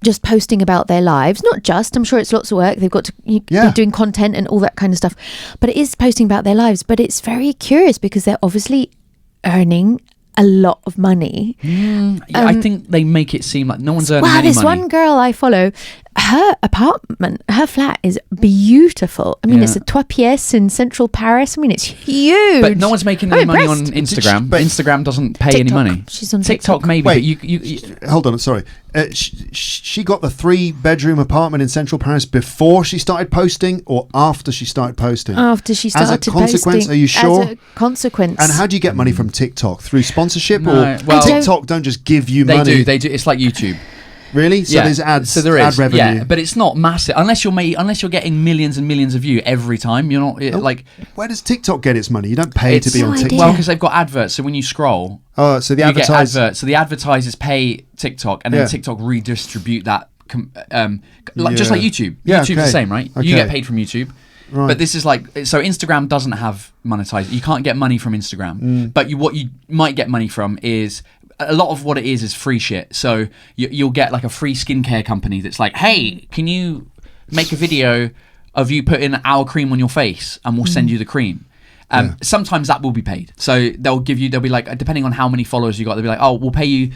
just posting about their lives. Not just, I'm sure it's lots of work. They've got to be doing content and all that kind of stuff. But it is posting about their lives. But it's very curious, because they're obviously earning a lot of money. I think they make it seem like no one's earning any money. This one girl I follow, her apartment, her flat is beautiful. I mean, it's a 3 pièces in central Paris. I mean, it's huge. But no one's making any money on Instagram. Instagram doesn't pay any money. She's on TikTok maybe. Wait, but you hold on, sorry. She got the 3-bedroom apartment in central Paris before she started posting, or after she started posting? After she started posting. As a consequence, are you sure? As a consequence. And how do you get money from TikTok? Through sponsorship? No, or TikTok don't just give you money? They do. It's like YouTube. Really? So there's ads, so there is ad revenue. Yeah, but it's not massive unless you're getting millions and millions of views every time. You're not like. Where does TikTok get its money? You don't pay to be on TikTok. Well, because they've got adverts. So when you scroll, so the advertisers. So the advertisers pay TikTok, and then TikTok redistribute that. Just like YouTube. YouTube's the same, right? Okay. You get paid from YouTube. Right. But this is like, so Instagram doesn't have monetized. You can't get money from Instagram. But what you might get money from is, a lot of what it is free shit. So you'll get like a free skincare company that's like, hey, can you make a video of you putting our cream on your face, and we'll send you the cream. Sometimes that will be paid. So they'll be like, depending on how many followers you got, they'll be like, oh, we'll pay you,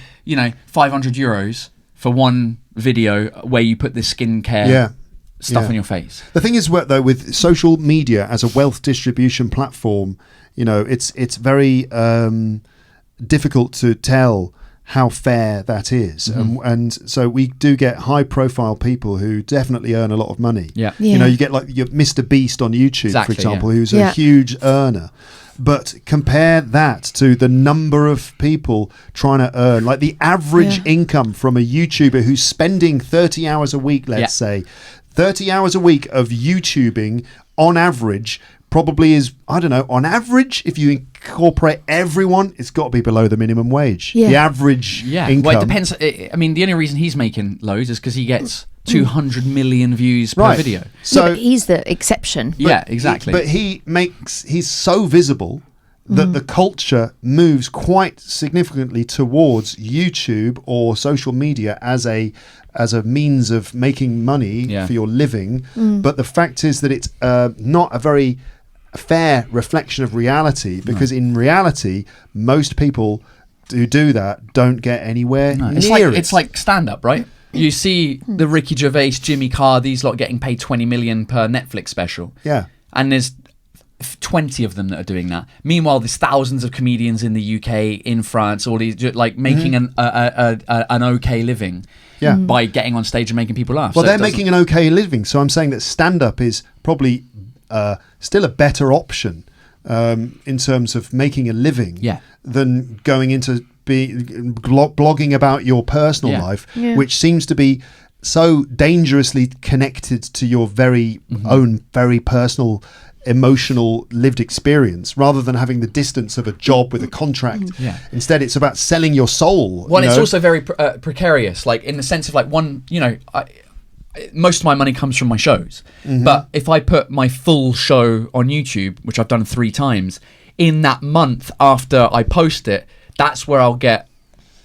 500 euros for one video where you put this skincare stuff on your face. The thing is, though, with social media as a wealth distribution platform, it's very difficult to tell how fair that is. And so we do get high profile people who definitely earn a lot of money. You get like your Mr. Beast on YouTube, for example, who's a huge earner. But compare that to the number of people trying to earn, like the average income from a YouTuber who's spending 30 hours a week, let's say. 30 hours a week of YouTubing on average probably is, I don't know, on average, if you incorporate everyone, it's got to be below the minimum wage. The average income. Well, it depends. I mean, the only reason he's making loads is because he gets 200 million views per video. So but he's the exception. Exactly. But he's so visible that the culture moves quite significantly towards YouTube or social media as a means of making money for your living. But the fact is that it's not a very fair reflection of reality, because in reality, most people who do that don't get anywhere near it. It's like stand-up, right? You see the Ricky Gervais, Jimmy Carr, these lot getting paid 20 million per Netflix special. And there's 20 of them that are doing that. Meanwhile, there's thousands of comedians in the UK, in France, all these like making an okay living by getting on stage and making people laugh. Well, they're making an okay living. So I'm saying that stand-up is probably still a better option in terms of making a living than going into blogging about your personal life, which seems to be so dangerously connected to your very own, very personal, emotional lived experience, rather than having the distance of a job with a contract. Instead, it's about selling your soul. Well, it's also very precarious, like in the sense of like most of my money comes from my shows, but if I put my full show on YouTube, which I've done 3 times, in that month after I post it, that's where I'll get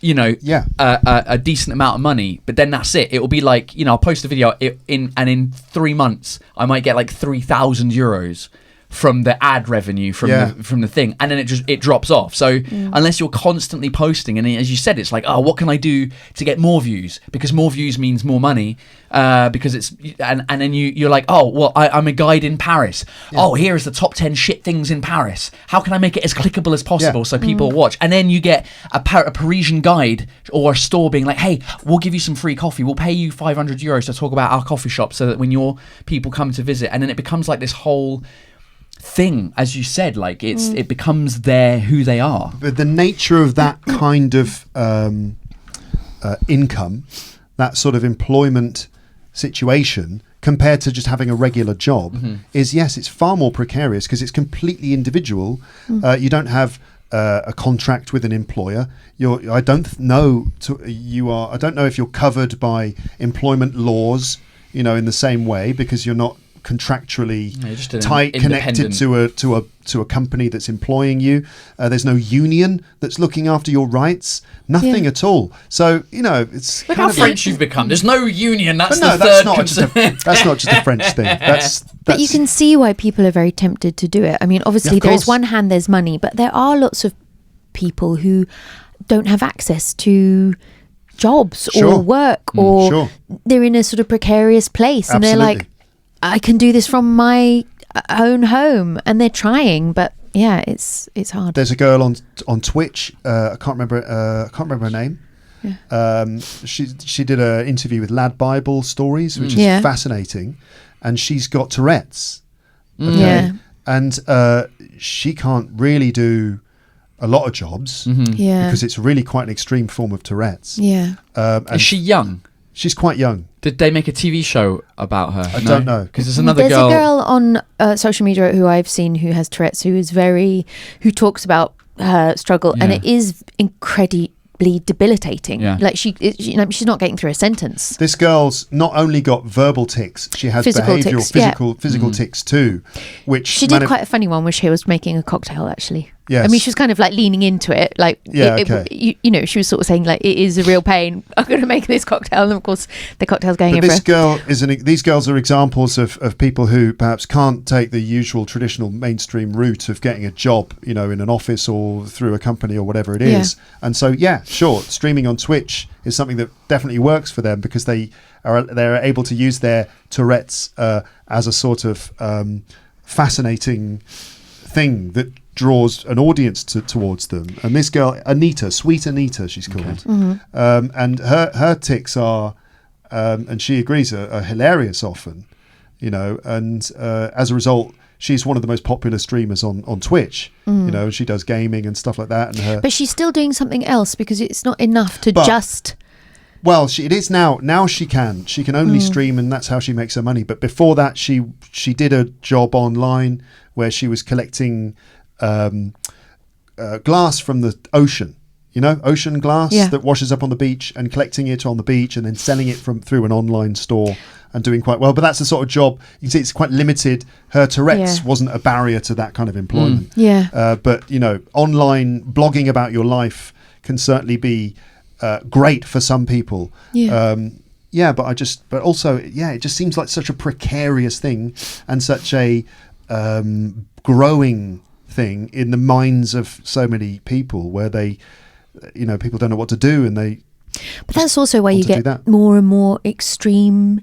a decent amount of money, but then that's it. It will be like, I'll post a video in 3 months I might get like €3,000 from the ad revenue from the thing, and then it drops off. So unless you're constantly posting, and as you said, it's like, oh, what can I do to get more views? Because more views means more money. Because it's and then you're like, oh, well, I'm a guide in Paris. Oh, here is the top 10 shit things in Paris. How can I make it as clickable as possible so people watch? And then you get a Parisian guide or a store being like, hey, we'll give you some free coffee. We'll pay you €500 to talk about our coffee shop so that when your people come to visit, and then it becomes like this whole thing, as you said, like it becomes who they are. But the nature of that kind of income, that sort of employment situation, compared to just having a regular job, is it's far more precarious because it's completely individual. You don't have a contract with an employer. I don't know if you're covered by employment laws, in the same way, because you're not contractually connected to a company that's employing you. There's no union that's looking after your rights. Nothing at all. So it's look how French you've become. There's no union. That's that's not just a French thing. That's but you can see why people are very tempted to do it. I mean, obviously there is one hand, there's money, but there are lots of people who don't have access to jobs or work, or they're in a sort of precarious place. Absolutely. And they're like, I can do this from my own home, and they're trying, but it's hard. There's a girl on Twitch. I can't remember her name. Yeah. She did an interview with Lad Bible Stories, which is fascinating, and she's got Tourette's. Okay? And she can't really do a lot of jobs because it's really quite an extreme form of Tourette's. Yeah. Is she young? She's quite young. Did they make a TV show about her? I don't know. Because there's another girl. There's a girl on social media who I've seen who has Tourette's, who talks about her struggle, and it is incredibly debilitating. Yeah. Like she's not getting through a sentence. This girl's not only got verbal tics, she has physical tics too. Which she did quite a funny one where she was making a cocktail, actually. Yes. I mean, she was kind of like leaning into it, like she was sort of saying like, it is a real pain. I'm going to make this cocktail, and of course the cocktail's going everywhere. These girls are examples of people who perhaps can't take the usual traditional mainstream route of getting a job, in an office or through a company or whatever it is. And so, streaming on Twitch is something that definitely works for them because they're able to use their Tourette's as a sort of fascinating thing that draws an audience towards them. And this girl, Anita, Sweet Anita, she's called, and her tics are, and she agrees, are hilarious often, and as a result, she's one of the most popular streamers on Twitch, and she does gaming and stuff like that. But she's still doing something else, because it's not enough to just... Well, it is now. Now she can only stream, and that's how she makes her money. But before that, she did a job online where she was collecting glass from the ocean, ocean glass that washes up on the beach, and collecting it on the beach and then selling it through an online store and doing quite well. But that's the sort of job, you can see it's quite limited. Her Tourette's wasn't a barrier to that kind of employment. But online blogging about your life can certainly be great for some people. But also it just seems like such a precarious thing, and such a growing thing in the minds of so many people, where they people don't know what to do, and but that's also why you get more and more extreme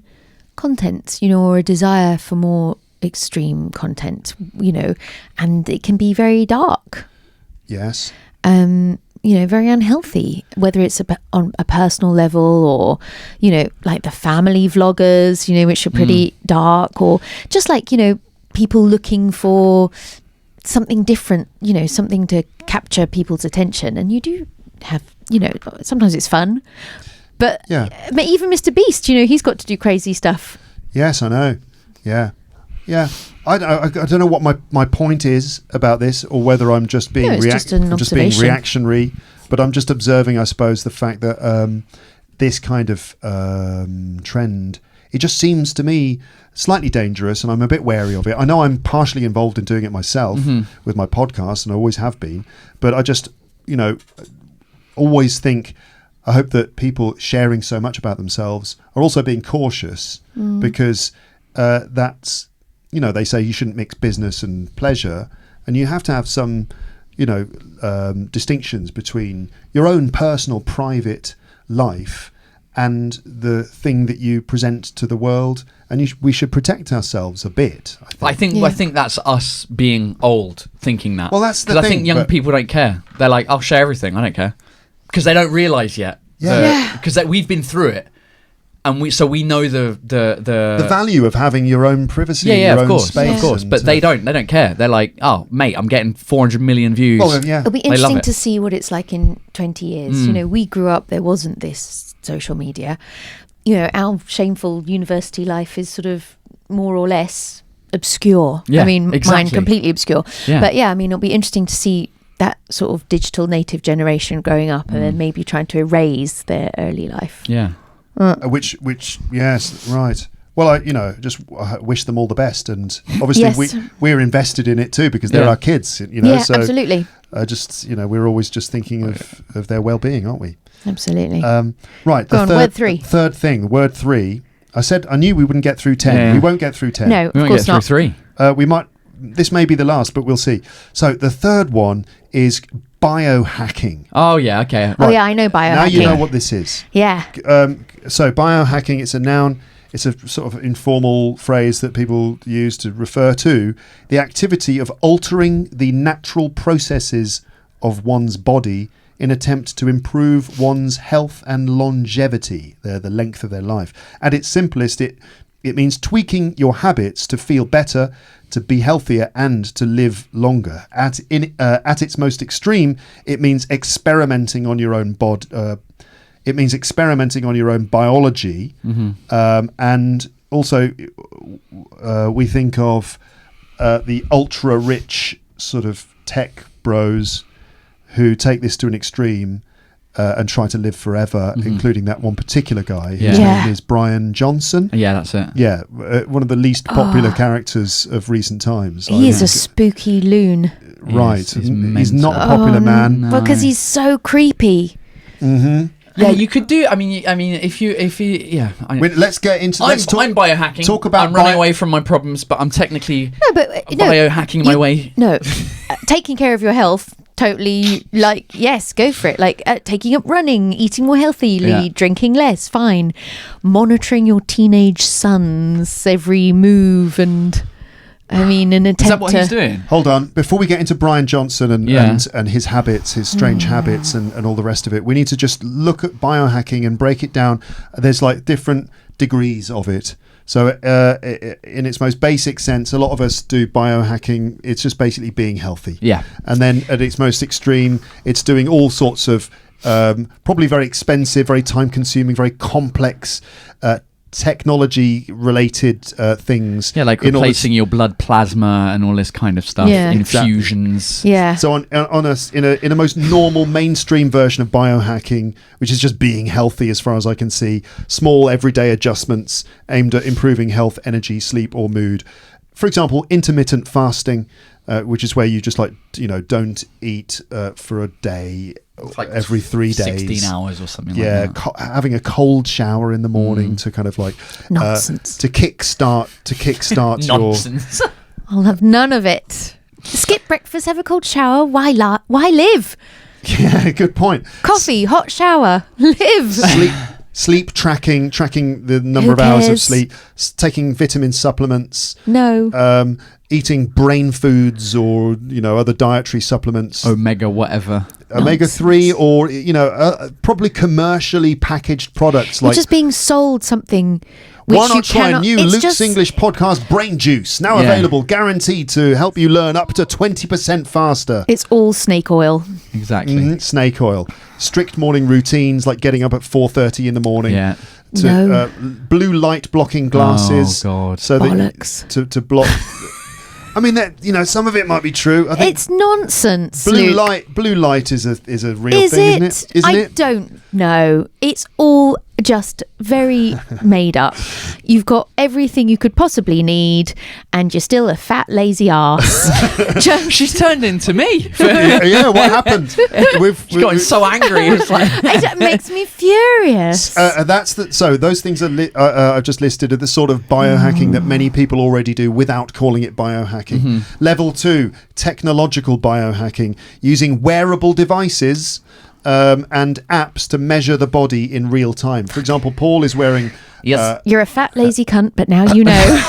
content, or a desire for more extreme content, and it can be very dark, very unhealthy, whether it's on a personal level, or like the family vloggers, which are pretty dark, or just like people looking for something different, something to capture people's attention. And you do have, sometimes it's fun, but even Mr. Beast, he's got to do crazy stuff. Yes, I know. I don't know what my point is about this, or whether I'm just being reactionary, but I'm just observing, I suppose, the fact that this kind of trend, it just seems to me slightly dangerous, and I'm a bit wary of it. I know I'm partially involved in doing it myself with my podcast, and I always have been, but I just, always think, I hope that people sharing so much about themselves are also being cautious because that's, they say you shouldn't mix business and pleasure, and you have to have some, distinctions between your own personal, private life and the thing that you present to the world. And we should protect ourselves a bit. I think that's us being old, thinking that. Well, that's the thing. Because I thing, think young people don't care. They're like, I'll share everything. I don't care. Because they don't realise yet. Yeah. Because we've been through it, and we know the value of having your own privacy, your own space. Of course. But they don't care. They're like, oh, mate, I'm getting 400 million views. Well, yeah. It'll be interesting to see what it's like in 20 years. We grew up, there wasn't this social media. Our shameful university life is sort of more or less obscure. Yeah, I mean, exactly. mine completely obscure. Yeah. But it'll be interesting to see that sort of digital native generation growing up and then maybe trying to erase their early life. Yeah. Which, yes, right. Well, I wish them all the best, and obviously we're invested in it too because they're our kids. So absolutely. We're always just thinking of their well-being, aren't we? Absolutely. Right. Go on, word 3. Third thing, word 3. I knew we wouldn't get through 10. Yeah. We won't get through 10. No, we of won't course get not. through 3. We might. This may be the last, but we'll see. So the third one is biohacking. Oh yeah, okay. Right. Oh yeah, I know biohacking. Now you know what this is. Yeah. So biohacking, it's a noun. It's a sort of informal phrase that people use to refer to the activity of altering the natural processes of one's body in attempt to improve one's health and longevity, the length of their life. At its simplest, it means tweaking your habits to feel better, to be healthier, and to live longer. At its most extreme, it means experimenting on your own body. It means experimenting on your own biology, and also we think of the ultra-rich sort of tech bros who take this to an extreme and try to live forever, including that one particular guy. His name is Brian Johnson. Yeah, that's it. Yeah, one of the least popular characters of recent times. He is a spooky loon. Right. He's mental. not a popular man. No. Well, because he's so creepy. Mm-hmm. Yeah, you could do. I mean, if you, Let's get into. I'm biohacking. Talk about. I'm running away from my problems, but I'm technically biohacking my way. No, taking care of your health. Totally, yes, go for it. Taking up running, eating more healthily, drinking less, fine. Monitoring your teenage son's every move and. I mean, an attempt. Is that what he's doing? Hold on. Before we get into Brian Johnson and his habits, his strange habits and all the rest of it, we need to just look at biohacking and break it down. There's different degrees of it. So in its most basic sense, a lot of us do biohacking. It's just basically being healthy. Yeah. And then at its most extreme, it's doing all sorts of probably very expensive, very time-consuming, very complex technology related things, like replacing your blood plasma and all this kind of stuff, infusions. So on us in a most normal mainstream version of biohacking, which is just being healthy as far as I can see, small everyday adjustments aimed at improving health, energy, sleep or mood. For example, intermittent fasting, which is where you just don't eat for a day, every 3 days, 16 hours or something like that. Having a cold shower in the morning to kind of nonsense to kickstart nonsense. I'll have none of it. Skip breakfast, have a cold shower. Why live? Yeah, good point. Coffee, hot shower, live. Sleep tracking the number of hours of sleep, taking vitamin supplements. No. Eating brain foods or other dietary supplements, omega 3 or probably commercially packaged products just being sold something. Why not try new Luke's English podcast, Brain Juice, now available, guaranteed to help you learn up to 20% faster. It's all snake oil. Exactly. Snake oil. Strict morning routines like getting up at 4:30 in the morning. Yeah. Blue light blocking glasses. Oh God. So bollocks. To block. I mean, some of it might be true. I think it's nonsense. Blue light is a real thing, isn't it? I don't know. It's all just very made up. You've got everything you could possibly need, and you're still a fat, lazy arse. She's turned into me. Yeah, what happened? She's gotten so angry. It's like it makes me furious. So those things are I've just listed are the sort of biohacking that many people already do without calling it biohacking. Level 2, technological biohacking, using wearable devices and apps to measure the body in real time. For example, Paul is wearing... Yes. You're a fat, lazy cunt, but now you know.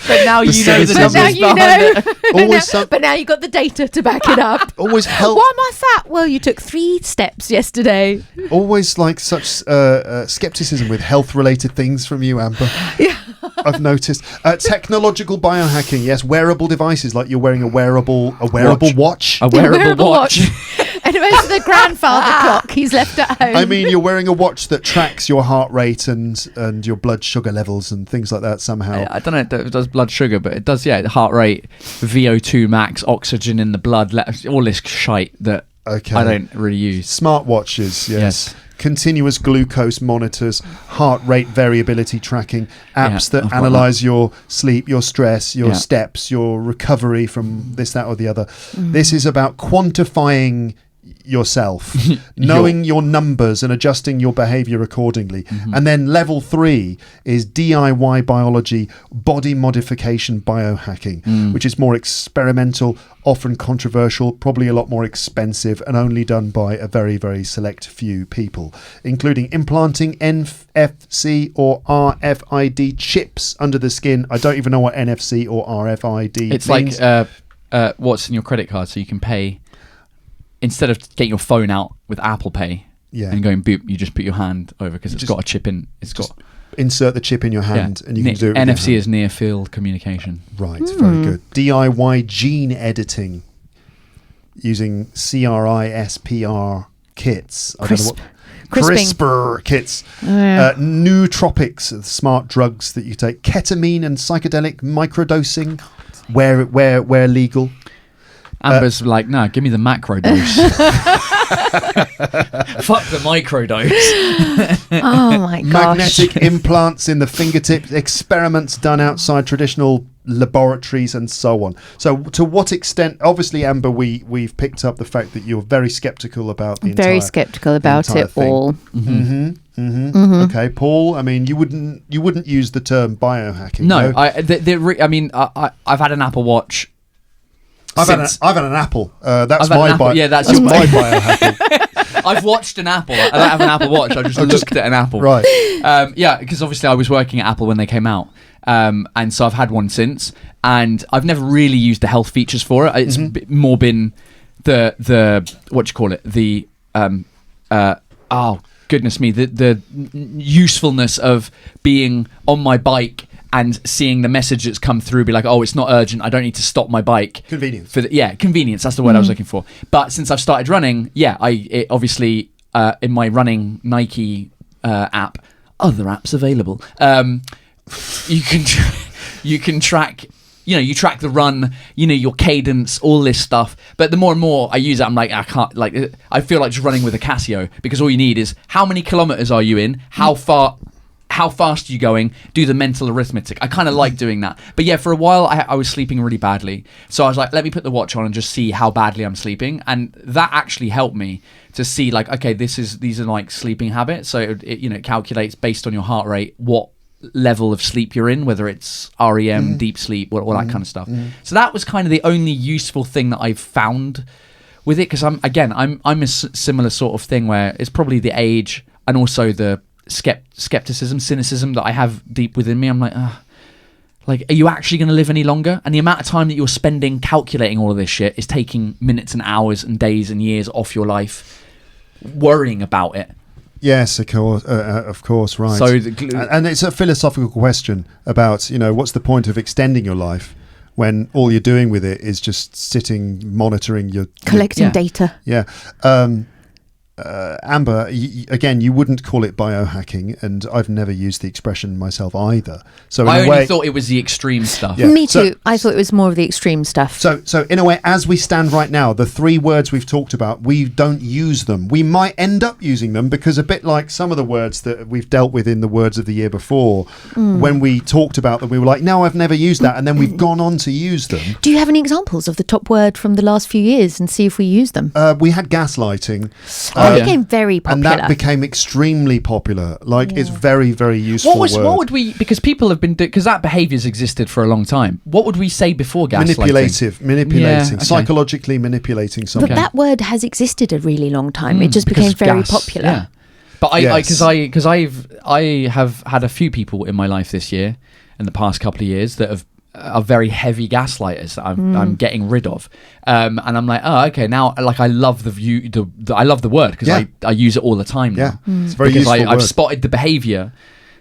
But now you know the numbers behind it. But now you got the data to back it up. Always help. Why am I fat? Well, you took 3 steps yesterday. Always like such skepticism with health-related things from you, Amber. Yeah. I've noticed. Technological biohacking, yes. Wearable devices, like you're wearing a wearable watch. A wearable watch. And it was the grandfather clock he's left at home. I mean, you're wearing a watch that tracks your heart rate and your blood sugar levels and things like that somehow. I don't know if it does blood sugar, but it does, heart rate, VO2 max, oxygen in the blood, all this shite that I don't really use. Smartwatches, yes. Continuous glucose monitors, heart rate variability tracking, apps that analyze your sleep, your stress, your steps, your recovery from this, that, or the other. This is about quantifying yourself, knowing your numbers and adjusting your behavior accordingly. And then level 3 is DIY biology, body modification biohacking, which is more experimental, often controversial, probably a lot more expensive, and only done by a very, very select few people, including implanting NFC or RFID chips under the skin. I don't even know what NFC or RFID it's means. Like what's in your credit card, so you can pay instead of getting your phone out with Apple Pay and going boop, you just put your hand over because it's got a chip in. It's got insert the chip in your hand and you can do it. NFC is near field communication. Right, very good. DIY gene editing using CRISPR kits. I don't know what. CRISPR kits. Nootropics, smart drugs that you take. Ketamine and psychedelic microdosing, where legal. Amber's like, no, give me the macro dose. Fuck the micro dose. Oh my gosh. Magnetic implants in the fingertips, experiments done outside traditional laboratories and so on. So to what extent, obviously, Amber, we've picked up the fact that you're very skeptical about the very skeptical about it thing. all. Okay, Paul, I mean, you wouldn't use the term biohacking. No, I've had an Apple Watch. I've had an Apple. That's my biohacking. I've watched an Apple. I don't have an Apple Watch. I just looked at an Apple. Right. Because obviously I was working at Apple when they came out. And so I've had one since. And I've never really used the health features for it. It's more been the what do you call it? The goodness me, the usefulness of being on my bike and seeing the message that's come through be like, oh, it's not urgent, I don't need to stop my bike. Convenience. Convenience, that's the word I was looking for. But since I've started running, it obviously in my running Nike app, other apps available, you can track, you track the run, your cadence, all this stuff. But the more and more I use it, I'm like, I can't, like, I feel like just running with a Casio, because all you need is how many kilometers are you in, how fast are you going, do the mental arithmetic. I kind of like doing that. But yeah, for a while I was sleeping really badly, so I was like, let me put the watch on and just see how badly I'm sleeping. And that actually helped me to see, like, okay, these are like sleeping habits. So it calculates based on your heart rate what level of sleep you're in, whether it's REM, deep sleep, all that kind of stuff. So that was kind of the only useful thing that I've found with it, because I'm a similar sort of thing where it's probably the age and also the skepticism, cynicism that I have deep within me. I'm like, are you actually going to live any longer? And the amount of time that you're spending calculating all of this shit is taking minutes and hours and days and years off your life worrying about it. Yes, of course, right. So and it's a philosophical question about, what's the point of extending your life when all you're doing with it is just sitting, monitoring collecting data. Yeah. Amber, again, you wouldn't call it biohacking, and I've never used the expression myself either. So I only thought it was the extreme stuff. Yeah. Me too. I thought it was more of the extreme stuff. So in a way, as we stand right now, the 3 words we've talked about, we don't use them. We might end up using them because a bit like some of the words that we've dealt with in the words of the year before, when we talked about them, we were like, no, I've never used that. And then we've gone on to use them. Do you have any examples of the top word from the last few years and see if we use them? We had gaslighting. It became very popular. And that became extremely popular. It's very, very useful word. What would we, because people have been, because that behaviour's existed for a long time. What would we say before gaslighting? Manipulating, psychologically manipulating someone. But that word has existed a really long time. It just became very popular. Yeah. But because I have had a few people in my life this year, in the past couple of years, that are very heavy gaslighters that I'm getting rid of, and I'm like, oh, okay, now I love I love the word because I use it all the time now. It's very useful word. I've spotted the behaviour.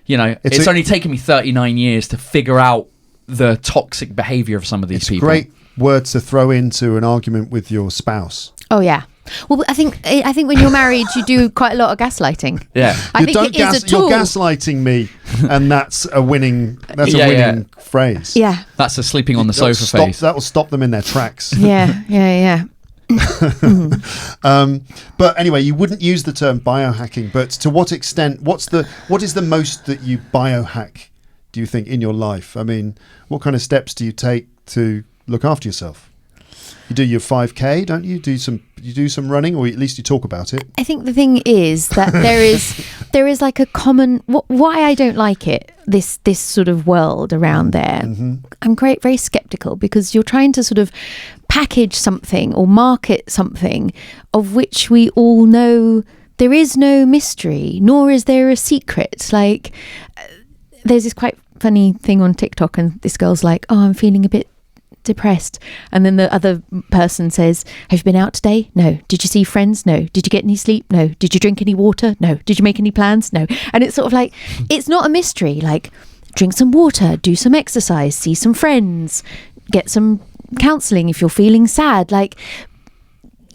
It's only taken me 39 years to figure out the toxic behaviour of some of these people. Great words to throw into an argument with your spouse. Oh yeah. Well, I think when you're married, you do quite a lot of gaslighting. Yeah, I think it is a tool. You're gaslighting me, and that's a winning. That's a winning phrase. Yeah, that's a sleeping on the sofa face. That will stop them in their tracks. Yeah. But anyway, you wouldn't use the term biohacking. But to what extent? What is the most that you biohack? Do you think in your life? I mean, what kind of steps do you take to look after yourself? You do your 5K, don't you? You do some running, or at least you talk about it. I think the thing is that there is like a common why I don't like it. This sort of world around there. Mm-hmm. I'm very skeptical because you're trying to sort of package something or market something of which we all know there is no mystery, nor is there a secret. Like there's this quite funny thing on TikTok, and this girl's like, "Oh, I'm feeling a bit depressed," and then the other person says, "Have you been out today? No. Did you see friends? No. Did you get any sleep? No. Did you drink any water? No. Did you make any plans? No." And it's sort of like, it's not a mystery. Like, drink some water, do some exercise, see some friends, get some counselling if you're feeling sad. Like,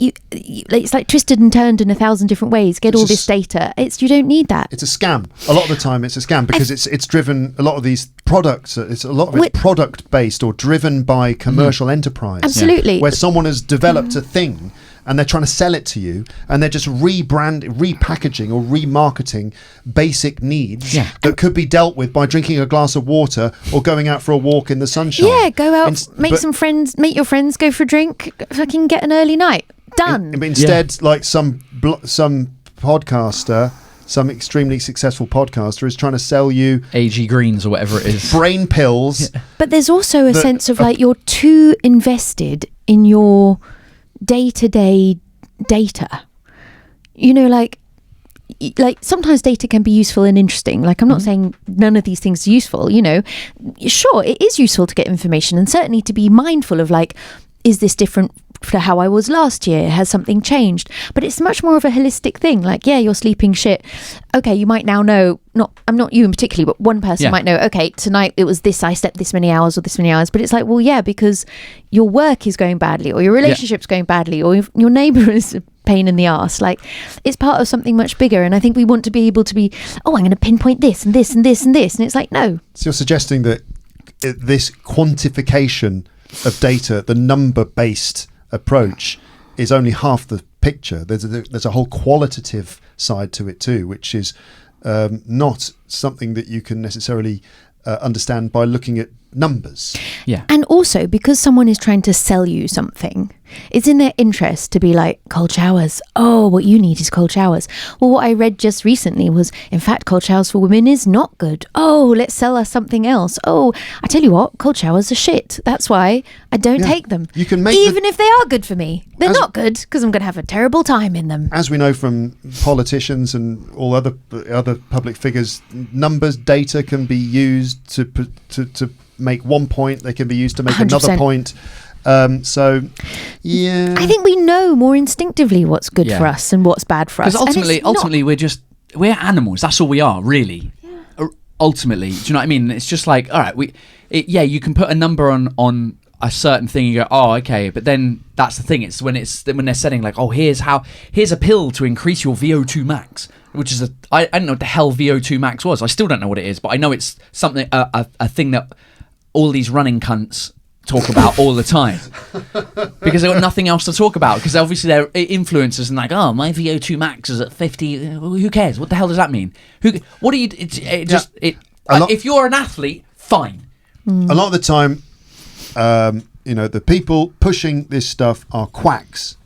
it's like twisted and turned in 1,000 different ways. Get all this data. You don't need that. It's a scam. A lot of the time, it's a scam because it's driven. A lot of these products. It's product based or driven by commercial enterprise. Absolutely, where someone has developed a thing and they're trying to sell it to you, and they're just repackaging or remarketing basic needs that could be dealt with by drinking a glass of water or going out for a walk in the sunshine. Yeah, go out, make some friends, meet your friends, go for a drink, fucking get an early night. Done. But instead, like some podcaster, some extremely successful podcaster is trying to sell you AG Greens or whatever it is, brain pills. But there's also a sense of like you're too invested in your day-to-day data. Like sometimes data can be useful and interesting. Like, I'm not saying none of these things are useful. Sure, it is useful to get information, and certainly to be mindful of like, is this different to how I was last year? Has something changed? But it's much more of a holistic thing. Like, yeah, you're sleeping shit. Okay, you might now know, I'm not you in particular, but one person might know, okay, tonight it was this, I slept this many hours or this many hours. But it's like, well, yeah, because your work is going badly, or your relationship's going badly, or your neighbour is a pain in the arse. Like, it's part of something much bigger. And I think we want to be able to be, I'm going to pinpoint this and this and this and this. And it's like, no. So you're suggesting that this quantification of data, the number-based approach, is only half the picture. There's a whole qualitative side to it too, which is not something that you can necessarily understand by looking at numbers. Yeah. And also, because someone is trying to sell you something, it's in their interest to be like, cold showers. Oh, what you need is cold showers. Well, what I read just recently was, in fact, cold showers for women is not good. Oh, let's sell us something else. Oh, I tell you what, cold showers are shit. That's why I don't take them. You can make even if they are good for me. They're not good because I'm going to have a terrible time in them. As we know from politicians and all other public figures, numbers, data can be used to make one point. They can be used to make 100%. Another point. So, yeah. I think we know more instinctively what's good for us and what's bad for us. Because ultimately, we're animals. That's all we are, really. Yeah. Ultimately, do you know what I mean? It's just like, all right, you can put a number on a certain thing, you go, oh, okay. But then that's the thing. It's when they're setting like, oh, here's a pill to increase your VO2 max, which is I don't know what the hell VO2 max was. I still don't know what it is, but I know it's something a thing that all these running cunts talk about all the time because they've got nothing else to talk about, because obviously they're influencers and like, oh, my VO2 max is at 50. Who cares? What the hell does that mean? What do you if you're an athlete, fine. A lot of the time, the people pushing this stuff are quacks.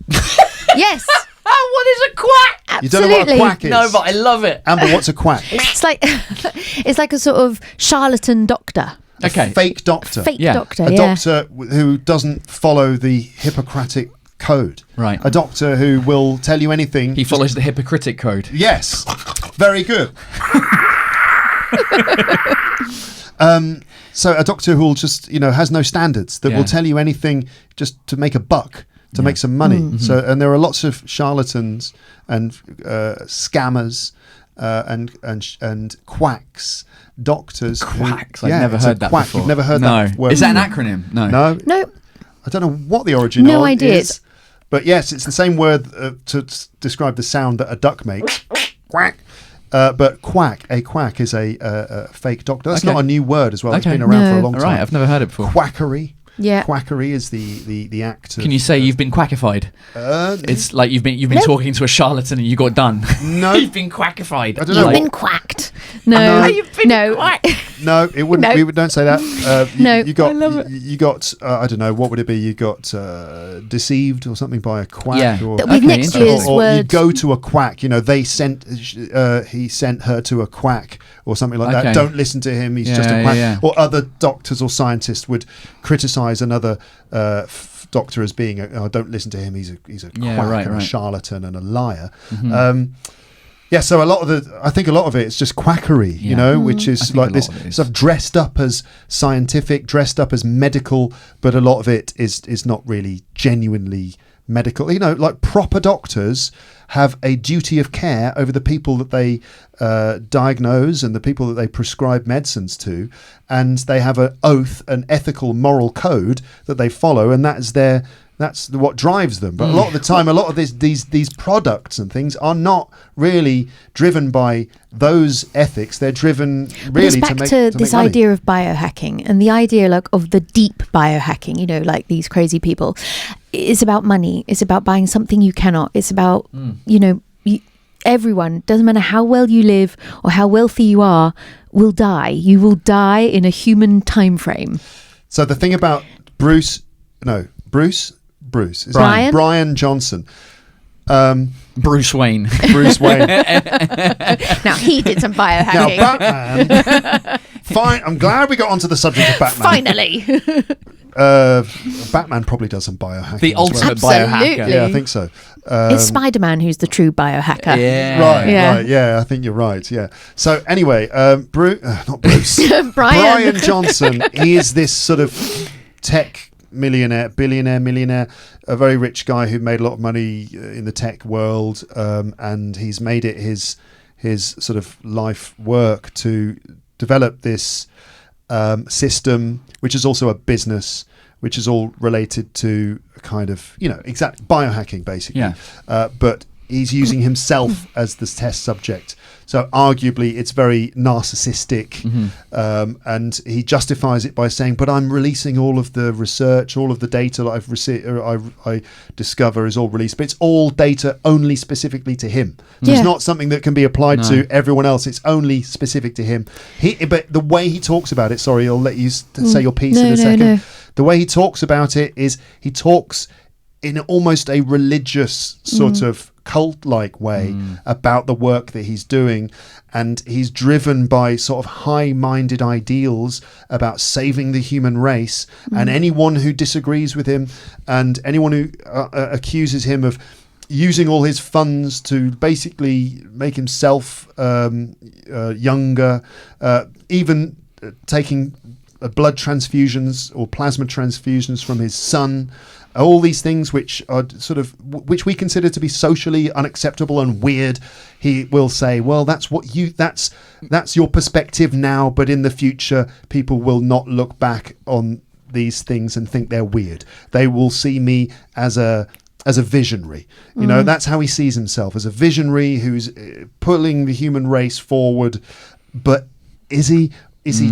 Yes. What is a quack? Absolutely. You don't know what a quack is? No, but I love it. Amber, what's a quack? It's like a sort of charlatan doctor. Okay. Fake doctor. Doctor, a doctor who doesn't follow the Hippocratic code. Right. A doctor who will tell you anything. He follows the Hippocratic code. Yes. Very good. So a doctor who will just, has no standards, that will tell you anything just to make a buck, to make some money. Mm-hmm. So, and there are lots of charlatans and scammers and quacks, doctors. Quacks. I've never heard that before. You've never heard that word? Is that an acronym? No. I don't know what the origin no of idea. is. But yes, it's the same word to describe the sound that a duck makes. Quack. But a quack is a fake doctor. That's not a new word as well. It's been around for a long time. Right, I've never heard it before. Quackery. Yeah. Quackery is the act. Can you say you've been quackified? It's like you've been talking to a charlatan and you got done. No. You've been quackified. I don't know. You've been quacked. No. You've been quacked. No, it wouldn't. No. We don't say that. I love it. You got. I don't know. What would it be? You got deceived or something by a quack. Yeah. Or, With next year's or word. you go to a quack. He sent her to a quack or something like that. Don't listen to him. He's just a quack. Yeah. Or other doctors or scientists would criticize another doctor as being don't listen to him. He's a quack and a charlatan and a liar. Mm-hmm. So I think a lot of it is just quackery, which is like this stuff dressed up as scientific, dressed up as medical, but a lot of it is not really genuinely medical. Like proper doctors have a duty of care over the people that they diagnose and the people that they prescribe medicines to, and they have an oath, an ethical, moral code that they follow, and that's what drives them. But a lot of the time, a lot of these products and things are not really driven by those ethics. They're driven really to make this money. idea of biohacking, and the idea of the deep biohacking, like these crazy people. It's about money. It's about buying something you cannot. It's about, everyone, doesn't matter how well you live or how wealthy you are, will die. You will die in a human time frame. So the thing about Bruce. Is Brian Johnson. Bruce Wayne. Now he did some biohacking. Now Batman. Fine. I'm glad we got onto the subject of Batman. Finally. Batman probably does some biohacking. The ultimate biohacker. Yeah, I think so. It's Spider-Man who's the true biohacker. Yeah. Right. Yeah, I think you're right. Yeah. So anyway, not Bruce. Brian Johnson. He is this sort of tech billionaire, a very rich guy who made a lot of money in the tech world, and he's made it his sort of life work to develop this system, which is also a business, which is all related to a kind of exact biohacking basically. Yeah. But he's using himself as the test subject. So arguably it's very narcissistic, and he justifies it by saying, but I'm releasing all of the research, all of the data that I've received, I discover is all released, but it's all data only specifically to him. So it's not something that can be applied to everyone else. It's only specific to him. But the way he talks about it, sorry, I'll let you say your piece in a second. No. The way he talks about it is he talks in almost a religious sort of cult-like way about the work that he's doing, and he's driven by sort of high-minded ideals about saving the human race, and anyone who disagrees with him and anyone who accuses him of using all his funds to basically make himself younger, even taking blood transfusions or plasma transfusions from his son, all these things which are which we consider to be socially unacceptable and weird. He will say, well, that's your perspective now, but in the future people will not look back on these things and think they're weird. They will see me as a visionary. You know, that's how he sees himself, as a visionary who's pulling the human race forward. But is he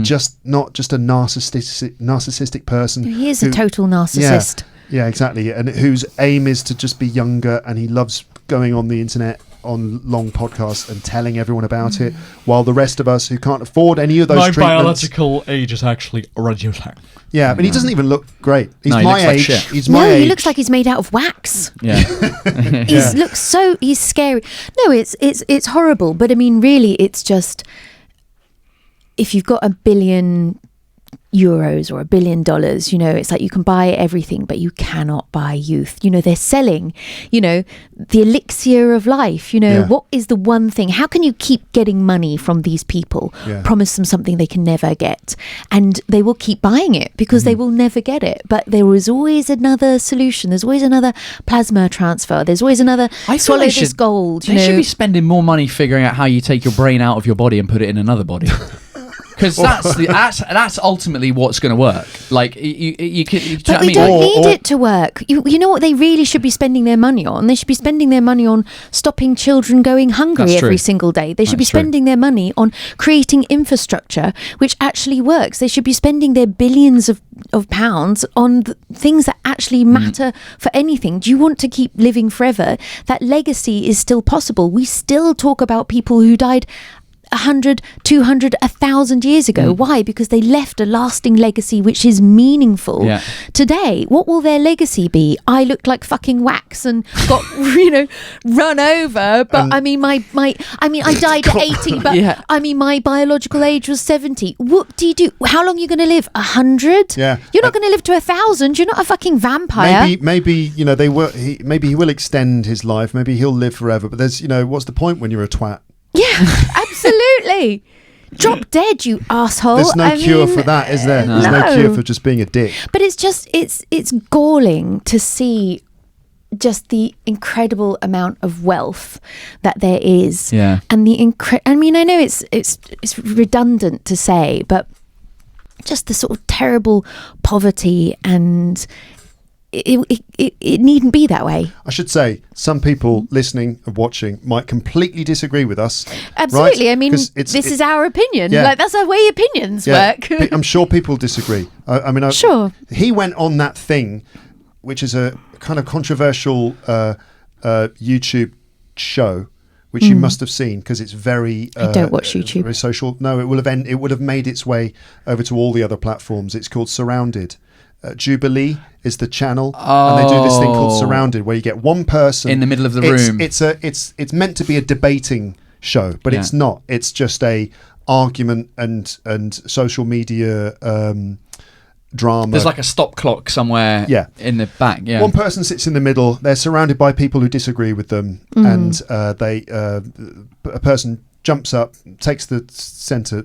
just not just a narcissistic person? He is a total narcissist. Yeah, exactly. And whose aim is to just be younger, and he loves going on the internet on long podcasts and telling everyone about it, while the rest of us who can't afford any of those treatments... My biological age is actually reducing. Yeah, but he doesn't even look great. He's he my looks like age. shit. He's my age. He looks like he's made out of wax. Yeah. He's scary. No, it's horrible. But I mean, really, it's just, if you've got €1 billion or $1 billion, you know, it's like you can buy everything, but you cannot buy youth. You know, they're selling, you know, the elixir of life. You know, what is the one thing? How can you keep getting money from these people? Promise them something they can never get, and they will keep buying it because they will never get it. But there is always another solution. There's always another plasma transfer. There's always another swallow this gold. They should be spending more money figuring out how you take your brain out of your body and put it in another body. Because that's ultimately what's going to work. Like you could. But we don't need it to work. You know what they really should be spending their money on? They should be spending their money on stopping children going hungry every single day. They should be spending their money on creating infrastructure which actually works. They should be spending their billions of pounds on things that actually matter for anything. Do you want to keep living forever? That legacy is still possible. We still talk about people who died 100, 200, 1,000 years ago. Why? Because they left a lasting legacy which is meaningful. Today, what will their legacy be? I looked like fucking wax and got run over, but I died at 80, but I mean my biological age was 70. What do you do? How long are you going to live? 100? You're not going to live to 1,000. You're not a fucking vampire. Maybe maybe he will extend his life. Maybe he'll live forever. But there's what's the point when you're a twat? Yeah, absolutely. Drop dead, you asshole. There's no cure for that, is there? No. There's no cure for just being a dick. But it's just it's galling to see just the incredible amount of wealth that there is. Yeah. And I mean, I know it's redundant to say, but just the sort of terrible poverty, and it needn't be that way. I should say, some people listening and watching might completely disagree with us. Absolutely. Right? I mean, this is our opinion. Like, that's the way opinions work. I'm sure people disagree. Sure. He went on that thing, which is a kind of controversial YouTube show, which you must have seen because it's very. I don't watch YouTube. Very social. No, it would have made its way over to all the other platforms. It's called Surrounded. Jubilee is the channel, and they do this thing called Surrounded, where you get one person in the middle of the room. It's meant to be a debating show, but it's not. It's just a argument and social media drama. There's like a stop clock somewhere in the back. Yeah, one person sits in the middle. They're surrounded by people who disagree with them, and a person jumps up, takes the centre,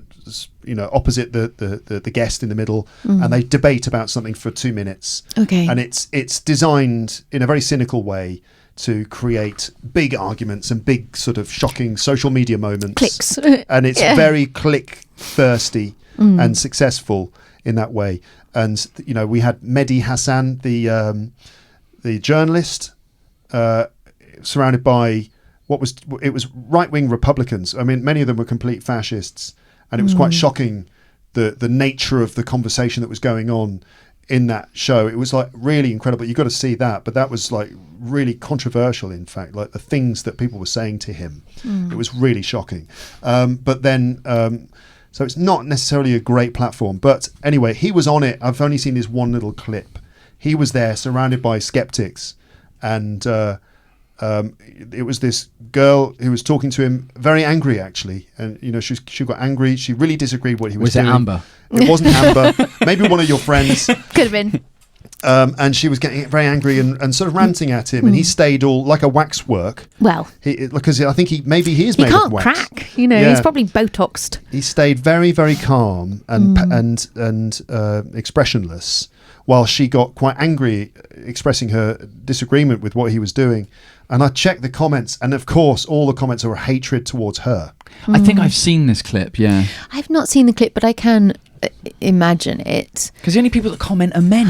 opposite the guest in the middle, and they debate about something for 2 minutes. Okay. And it's designed in a very cynical way to create big arguments and big sort of shocking social media moments. Clicks. And it's very click thirsty and successful in that way. And we had Mehdi Hassan, the journalist, surrounded by it was right-wing Republicans. I mean, many of them were complete fascists, and it was quite shocking the nature of the conversation that was going on in that show. It was like really incredible. You've got to see that, but that was like really controversial. In fact, like the things that people were saying to him, it was really shocking. But then, so it's not necessarily a great platform. But anyway, he was on it. I've only seen this one little clip. He was there, surrounded by skeptics, and it was this girl who was talking to him, very angry actually, and she got angry. She really disagreed with what he was doing. Was it Amber? It wasn't Amber. Maybe one of your friends. Could have been. And she was getting very angry and sort of ranting at him, and he stayed all like a waxwork. Well, because I think he is made of wax. He can't crack. He's probably Botoxed. He stayed very, very calm and expressionless, while she got quite angry, expressing her disagreement with what he was doing. And I checked the comments, and of course, all the comments are hatred towards her. I think I've seen this clip, yeah. I've not seen the clip, but I can imagine it. Because the only people that comment are men.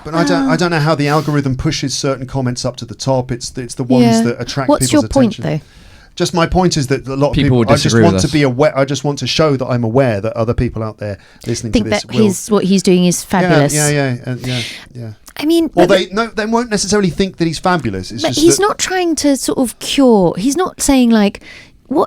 But I don't know how the algorithm pushes certain comments up to the top. It's the ones that attract people's attention. What's your point, though? Just my point is that a lot of people would disagree with us. to be aware. I just want to show that I'm aware that other people out there listening to this that what he's doing is fabulous. Yeah. I mean, or they won't necessarily think that he's fabulous. It's just he's not trying to sort of cure. He's not saying like, why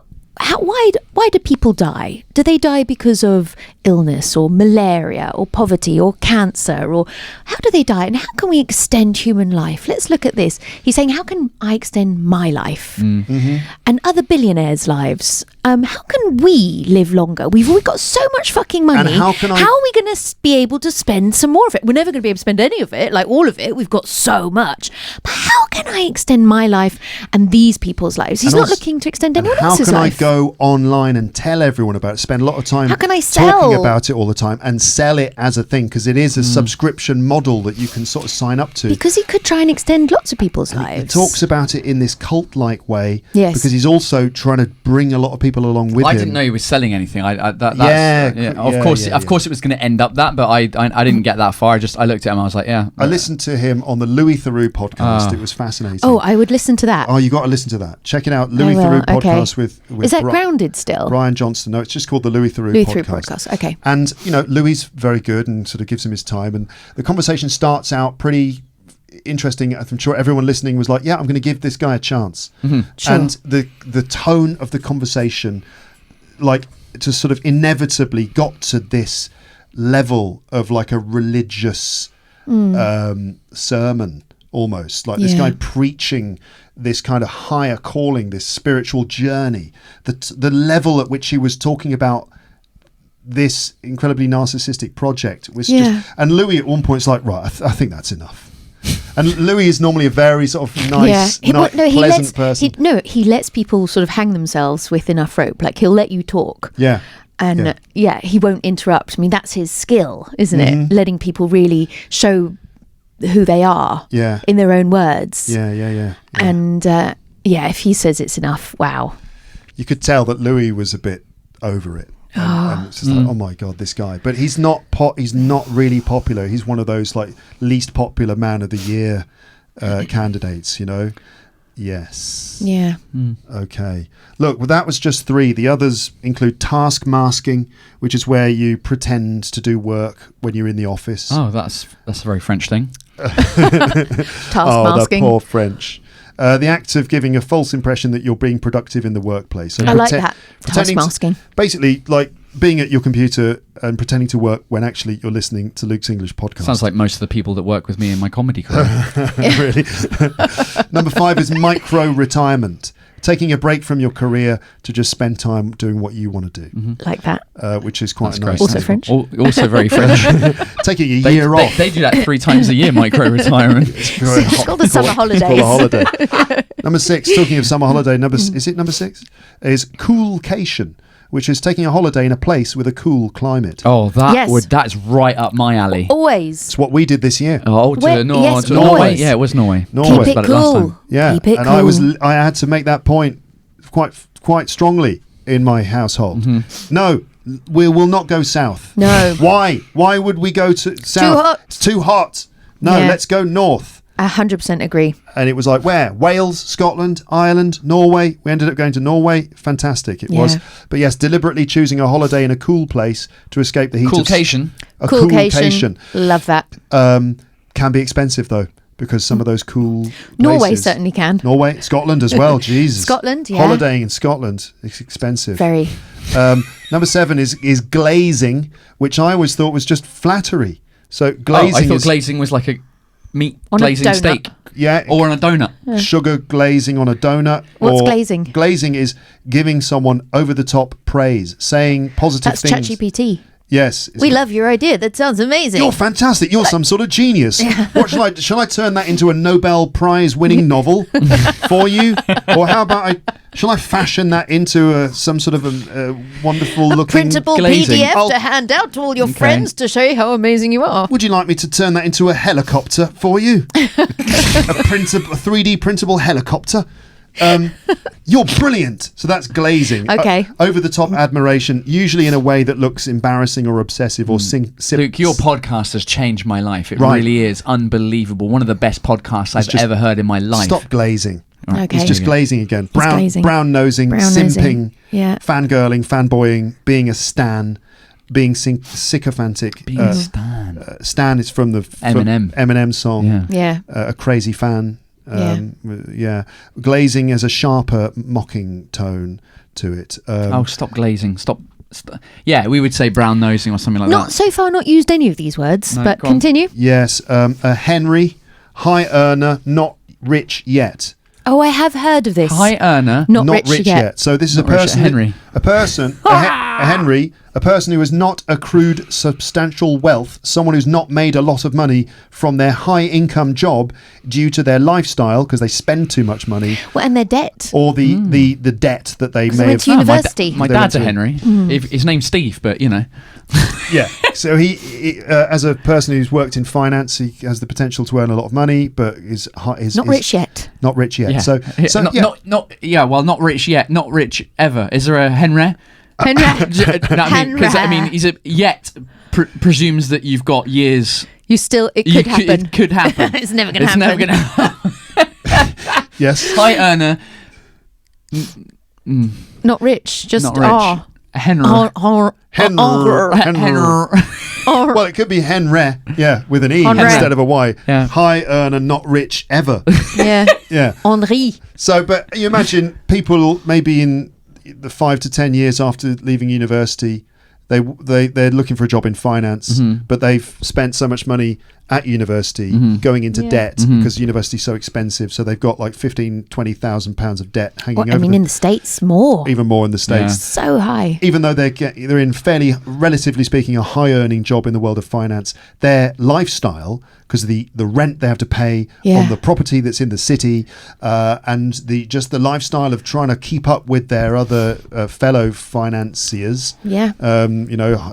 do people die? Do they die because of illness or malaria or poverty or cancer, or how do they die? And how can we extend human life? Let's look at this. He's saying, how can I extend my life and other billionaires' lives? How can we live longer? We've got so much fucking money. And how are we going to be able to spend some more of it? We're never going to be able to spend any of it, like all of it. We've got so much. But how can I extend my life and these people's lives? He's not looking to extend anyone else's life. How can I go online and tell everyone about it? Spend a lot of time talking about it all the time and sell it as a thing, because it is a subscription model that you can sort of sign up to. Because he could try and extend lots of people's lives. He talks about it in this cult-like way, yes, because he's also trying to bring a lot of people along with him. I didn't know he was selling anything. Of course it was going to end up that, but I didn't get that far. I looked at him. I was like, yeah. I listened to him on the Louis Theroux podcast. It was fascinating. Oh, I would listen to that. Oh, you got to listen to that. Check it out. Louis Theroux podcast with is that grounded still? Brian Johnston. No, it's just called the Louis Theroux podcast. Okay. And Louis very good and sort of gives him his time, and the conversation starts out pretty interesting. I'm sure everyone listening was like, yeah, I'm going to give this guy a chance. Sure. And the tone of the conversation, like, just sort of inevitably got to this level of like a religious sermon, almost like this guy preaching this kind of higher calling, this spiritual journey. The level at which he was talking about this incredibly narcissistic project was just, and Louis at one point is like, right, I think that's enough. And Louis is normally a very sort of nice, pleasant person. He lets people sort of hang themselves with enough rope. Like, he'll let you talk. Yeah. And he won't interrupt. I mean, that's his skill, isn't it? Letting people really show who they are in their own words. Yeah. And if he says it's enough, wow. You could tell that Louis was a bit over it. And it's just like, oh my God, this guy. But he's not really popular. He's one of those like least popular man of the year candidates, Yes. Yeah. Okay. Look, well, that was just 3. The others include taskmasking, which is where you pretend to do work when you're in the office. Oh, that's a very French thing. Taskmasking. Oh, the poor French. The act of giving a false impression that you're being productive in the workplace. So I like that. Taskmasking. Basically, like being at your computer and pretending to work when actually you're listening to Luke's English podcast. Sounds like most of the people that work with me in my comedy career. Really? Number 5 is micro-retirement. Taking a break from your career to just spend time doing what you want to do. Like that. Which is quite nice. Also French. Also very French. Taking a year off. They do that 3 times a year, micro-retirement. It's called the summer holidays. It's called a holiday. Number 6, talking of summer holiday, is it number 6? Is coolcation, which is taking a holiday in a place with a cool climate. Oh, that's right up my alley. Always. It's what we did this year. Oh, to Norway. Yeah, it was Norway. Norway. Keep it cool. Yeah, Keep it and cool. I had to make that point quite strongly in my household. No, we will not go south. No. Why? Why would we go to south? Too hot. It's too hot. No, let's go north. 100% agree. And it was like, where? Wales, Scotland, Ireland, Norway. We ended up going to Norway. Fantastic it was. But yes, deliberately choosing a holiday in a cool place to escape the heat. Coolcation. Coolcation. Love that. Can be expensive though, because some of those cool places. Norway certainly can. Norway, Scotland as well. Jesus. Scotland, yeah. Holidaying in Scotland, it's expensive. Very. Number 7 is glazing, which I always thought was just flattery. So glazing. I thought glazing was like a meat on glazing steak. Yeah. Or on a donut. Yeah. Sugar glazing on a donut. What's glazing? Glazing is giving someone over the top praise, saying positive things. That's ChatGPT. Yes. We love your idea. That sounds amazing. You're fantastic. You're some sort of genius. What shall I turn that into a Nobel Prize winning novel for you? Or how about shall I fashion that into some sort of a wondrul looking printable glazing PDF to hand out to all your friends to show you how amazing you are? Would you like me to turn that into a helicopter for you? A 3D printable helicopter? You're brilliant. So that's glazing. Okay. Over the top admiration, usually in a way that looks embarrassing or obsessive or Luke, your podcast has changed my life. It Right. really is unbelievable. One of the best podcasts I've just- ever heard in my life. Stop glazing. Right. Okay. It's just glazing again. glazing. Brown nosing, Brown-nosing. simping, Yeah. fangirling, fanboying, being a stan, being sycophantic. Being a stan. Stan is from the Eminem. Eminem song. Yeah. Yeah. A crazy fan. Yeah. Glazing as a sharper mocking tone to it. Stop glazing. Stop. Yeah, we would say brown nosing or something like Not that. so far, not used any of these words, No, but go on. continue. Yes. A Henry, high earner, not rich yet. Oh, I have heard of this. High earner. Not rich yet. So this is a Not rich, person, Henry. a Henry, a person who has not accrued substantial wealth, someone who's not made a lot of money from their high income job due to their lifestyle because they spend too much money, Well, and their debt. or the debt that they 'Cause may they have. went to university. My They dad's a went Henry. His name's Steve, but you know. Yeah. So he as a person who's worked in finance, he has the potential to earn a lot of money, but is Not rich yet. Not rich yet. Yeah. So Not rich yet. Not rich ever. Is there a Henry? Henry. I mean, he's a yet presumes that you've got years. It could happen. It could happen. It's never going to happen. Never going to happen. yes. High earner. Not rich, just Not rich. Henry. Well, it could be Henry, with an E Henry. instead of a Y. Yeah. High earner, not rich ever. Yeah. Yeah. Henri. So, but you imagine people maybe in the 5 to 10 years after leaving university, they're looking for a job in finance, but they've spent so much money at university going into debt because university's so expensive. So they've got like 15,000-20,000 pounds of debt hanging over them. In the States, more. Even more in the States. So high. Even though they're in fairly, relatively speaking, a high earning job in the world of finance, their lifestyle, because the rent they have to pay on the property that's in the city, and the lifestyle of trying to keep up with their other fellow financiers. Yeah.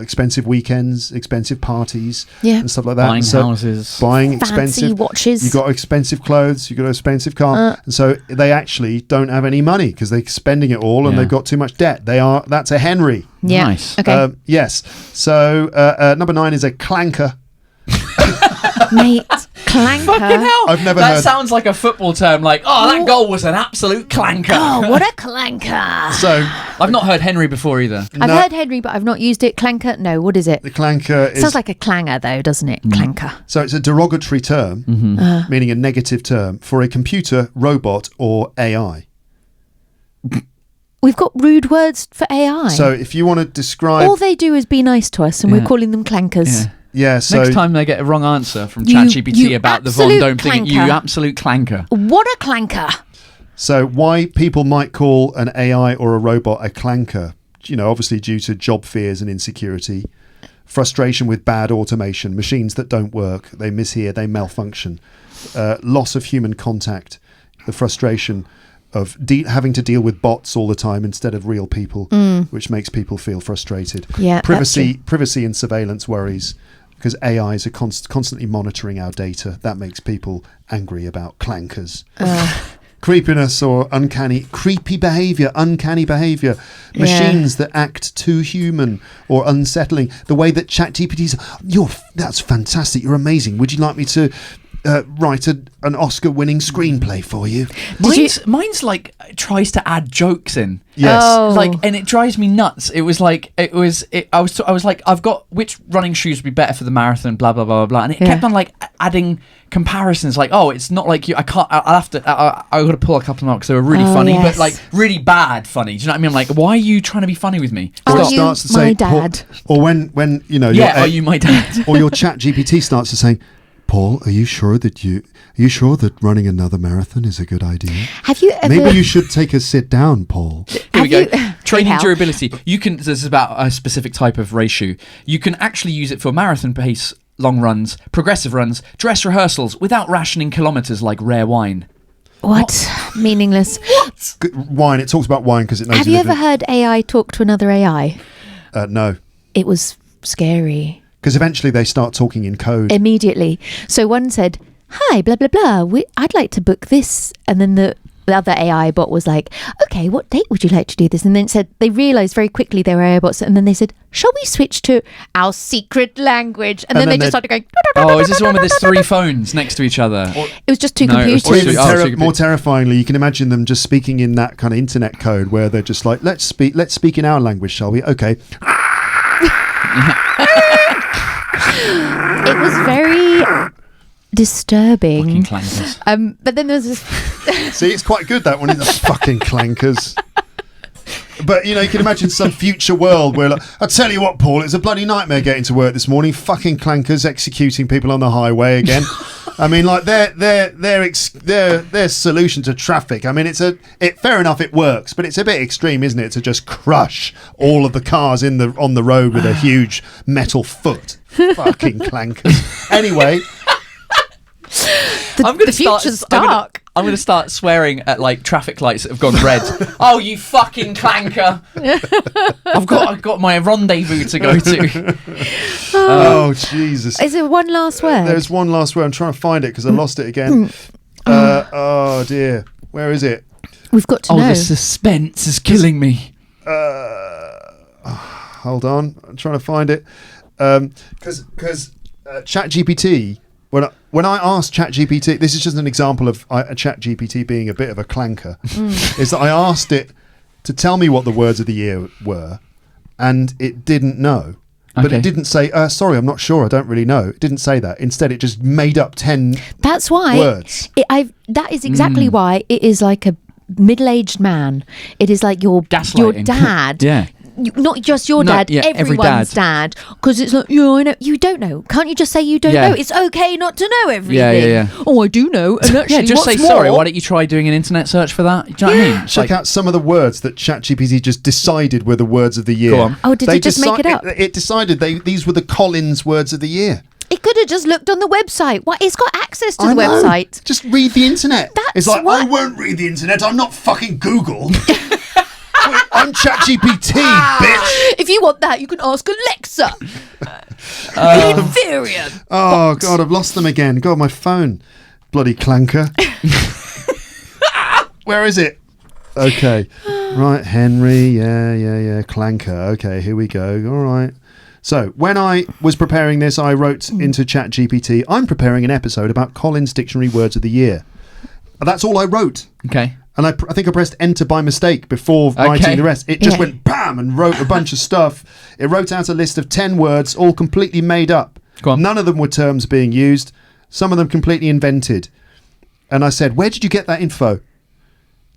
Expensive weekends, expensive parties, Yeah. and stuff like that. Buying And so houses. buying Fancy expensive watches. You got expensive clothes. You got an expensive car, and so they actually don't have any money because they're spending it all, and they've got too much debt. That's a Henry. Yeah. Nice. Okay. Yes. So number 9 is a clanker. Mate, clanker. Fucking hell. I've never that heard- sounds like a football term. Like, that goal was an absolute clanker. Oh, what a clanker. So I've not heard Henry before either. I've heard Henry, but I've not used it. Clanker? No, what is it? the clanker is Sounds like a clanger, though, doesn't it? Clanker. so it's a derogatory term, meaning a negative term for a computer, robot, or AI. We've got rude words for AI. So if you want to describe, all they do is be nice to us, and we're calling them clankers. Yeah. so Next time they get a wrong answer from You- ChatGPT you about the Von absolute Dome thing, you clanker. absolute clanker. What a clanker. So why people might call an AI or a robot a clanker, obviously due to job fears and insecurity, frustration with bad automation, machines that don't work, they mishear, they malfunction, loss of human contact, the frustration of having to deal with bots all the time instead of real people, which makes people feel frustrated. Yeah, that's Privacy and surveillance worries, because AIs are constantly monitoring our data. That makes people angry about clankers. Creepiness or creepy behaviour, uncanny behaviour, machines that act too human or unsettling. The way that ChatGPT's, that's fantastic, you're amazing. Would you like me to write an Oscar-winning screenplay for you? Mine's like tries to add jokes in. Yes. Oh. And it drives me nuts. I was like, I've got which running shoes would be better for the marathon, blah blah blah blah blah, and it kept on like adding comparisons. Like, it's not like you. I can't. I'll have to. I got to pull a couple of because they were really funny, yes. but like really bad funny. Do you know what I mean? I'm like, why are you trying to be funny with me? Are Or it you starts to my say, dad? or when Are you my dad? or your ChatGPT starts to say, Paul, are you sure that running another marathon is a good idea? Have you ever... Maybe you should take a sit down, Paul. Here we go. Training Hey, Hal. durability. This is about a specific type of race shoe. You can actually use it for marathon pace, long runs, progressive runs, dress rehearsals without rationing kilometres like rare wine. What? Meaningless. Wine. It talks about wine because it knows. Have you ever heard AI talk to another AI? No. It was scary. Because eventually they start talking in code. Immediately. So one said, "Hi, blah blah blah. I'd like to book this," and then the the other AI bot was like, okay, what date would you like to do this? And then it said, they realized very quickly they were AI bots. And then they said, shall we switch to our secret language? And then they just started going. Oh, is this one with there's 3 phones next to each other? It was just 2 computers. Or even more terrifyingly, you can imagine them just speaking in that kind of internet code where they're just like, let's speak in our language, shall we? Okay. It was very disturbing. Fucking clankers. But then there's this. See, it's quite good, that one. Is the fucking clankers. But, you know, you can imagine some future world where, like, I tell you what, Paul, it's a bloody nightmare getting to work this morning. Fucking clankers executing people on the highway again. I mean, like, their solution to traffic. I mean, fair enough, it works, but it's a bit extreme, isn't it, to just crush all of the cars on the road with a huge metal foot. Fucking clankers. Anyway. The future's dark. I'm going to start swearing at like traffic lights that have gone red. Oh, you fucking clanker! I've got my rendezvous to go to. Oh, Jesus! Is there one last word? There's one last word. I'm trying to find it because I lost it again. Oh dear, where is it? We've got to know. Oh, the suspense is killing me. Hold on, I'm trying to find it. Because ChatGPT. When I asked ChatGPT, this is just an example of ChatGPT being a bit of a clanker, is that I asked it to tell me what the words of the year were, and it didn't know. But it didn't say, sorry, I'm not sure, I don't really know. It didn't say that. Instead, it just made up 10 That's why words. That is exactly why it is like a middle-aged man. It is like your dad. Yeah. Not just your dad, everyone's dad. Because it's like, I know. You don't know. Can't you just say you don't know? It's okay not to know everything. Yeah. Oh, I do know. And actually, just say sorry. Why don't you try doing an internet search for that? Do you know what I mean? Check out some of the words that ChatGPT just decided were the words of the year. Go on. Oh, did it just make it up? It decided these were the Collins words of the year. It could have just looked on the website. What? It's got access to the website. Just read the internet. That's I won't read the internet. I'm not fucking Google. I'm ChatGPT, bitch. If you want that, you can ask Alexa. Inferior. Oh, God, I've lost them again. God, my phone. Bloody clanker. Where is it? Okay. Right, Henry. Yeah. Clanker. Okay, here we go. All right. So, when I was preparing this, I wrote into ChatGPT, I'm preparing an episode about Collins Dictionary Words of the Year. That's all I wrote. Okay. And I think I pressed enter by mistake before writing the rest. It just went bam and wrote a bunch of stuff. It wrote out a list of 10 words, all completely made up. Go on. None of them were terms being used. Some of them completely invented. And I said, where did you get that info?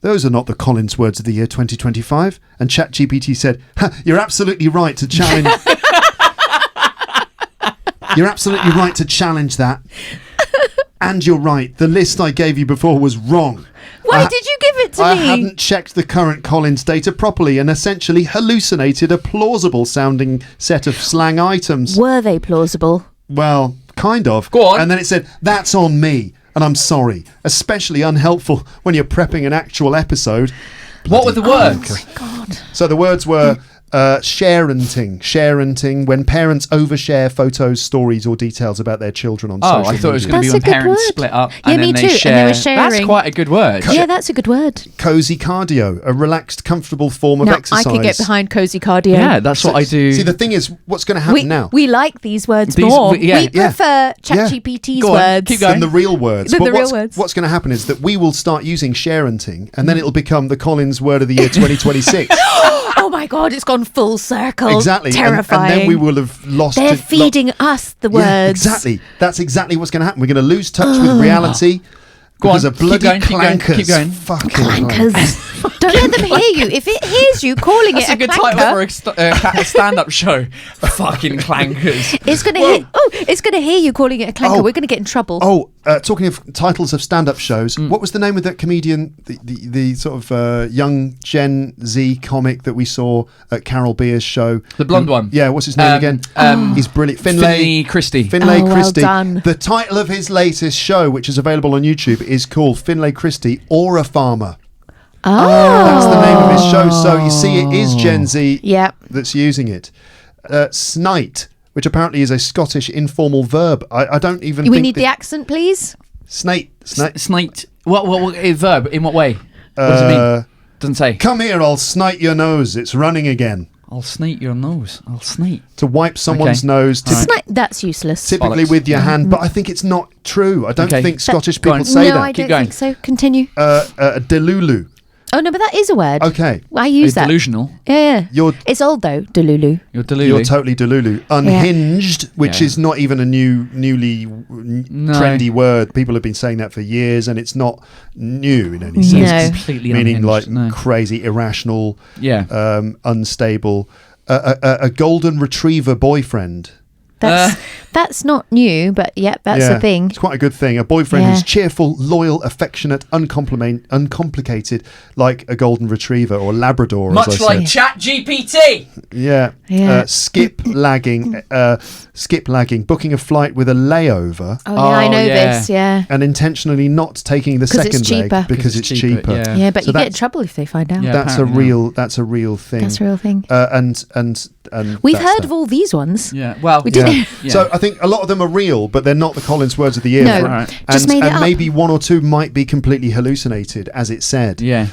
Those are not the Collins words of the year 2025. And ChatGPT said, you're absolutely right to challenge... You're absolutely right to challenge that. And you're right. The list I gave you before was wrong. Why did you give it to me? I hadn't checked the current Collins data properly and essentially hallucinated a plausible sounding set of slang items. Were they plausible? Well, kind of. Go on. And then it said, that's on me. And I'm sorry. Especially unhelpful when you're prepping an actual episode. What were the words? Oh my God. So the words were... sharenting, when parents overshare photos, stories, or details about their children on social media. I thought it was going to be That's when a good parents word. split up Yeah, and me then too, they share. and they were sharing. That's quite a good word. Yeah, that's a good word. Cozy cardio, a relaxed, comfortable form of Now, exercise. I could get behind cozy cardio. Yeah, that's what I do. See, the thing is, what's going to happen now? We like these words more. We prefer ChatGPT's Go on, words. keep going. Than the real words. Than But the real words. What's going to happen is that we will start using sharenting, and then it'll become the Collins word of the year 2026. Oh my God, it's gone full circle. Exactly. Terrifying. And then we will have lost... They're feeding us the words. Yeah, exactly. That's exactly what's going to happen. We're going to lose touch with reality. Go on, because of bloody clankers. Keep going. Fucking Clankers. Don't let them hear you. If it hears you calling That's it a good clanker, title for a stand-up show. Fucking clankers. it's going to hear. Oh, it's going to hear you calling it a clanker. We're going to get in trouble. Talking of titles of stand-up shows, what was the name of that comedian, the sort of young Gen Z comic that we saw at Carol Beer's show? The blonde one. Yeah, what's his name again? He's brilliant. Finlay Christie. Finlay well Christie. done. The title of his latest show, which is available on YouTube, is called Finlay Christie or a Farmer. That's the name of his show. So you see, it is Gen Z that's using it. Snite, which apparently is a Scottish informal verb. I don't even We think... need the accent, please. Snate. Snite. What verb? In what way? What does it mean? Doesn't say. Come here, I'll snite your nose. It's running again. I'll snate your nose. I'll snate. To wipe someone's nose. That's useless. Typically Bollocks. with your hand, but I think it's not true. I don't think Scottish people on. say no, that. I don't Keep going. think so. Continue. Delulu. Oh no, but that is a word. Okay. I use that. Delusional. Yeah. You're It's old though. Delulu. You're delulu. You're totally delulu. Unhinged, which is not even a newly trendy word. People have been saying that for years, and it's not new in any sense. No. Completely Meaning unhinged. like crazy, irrational, Yeah. unstable. A golden retriever boyfriend. That's not new, but that's a thing. It's quite a good thing. A boyfriend who's cheerful, loyal, affectionate, uncomplicated, like a golden retriever or Labrador. Much as I like said. ChatGPT. Yeah. Skip lagging. Booking a flight with a layover. Oh, yeah, I know this. Yeah. And intentionally not taking the second it's cheaper. leg because it's cheaper. Yeah. But So you get in trouble if they find out. Yeah. That's a real thing. That's a real thing. And We've that's heard that. of all these ones. Yeah. Well, We did. Yeah. So I think a lot of them are real, but they're not the Collins Words of the Year. No, Right. just made it up. Maybe one or two might be completely hallucinated, as it said. Yeah.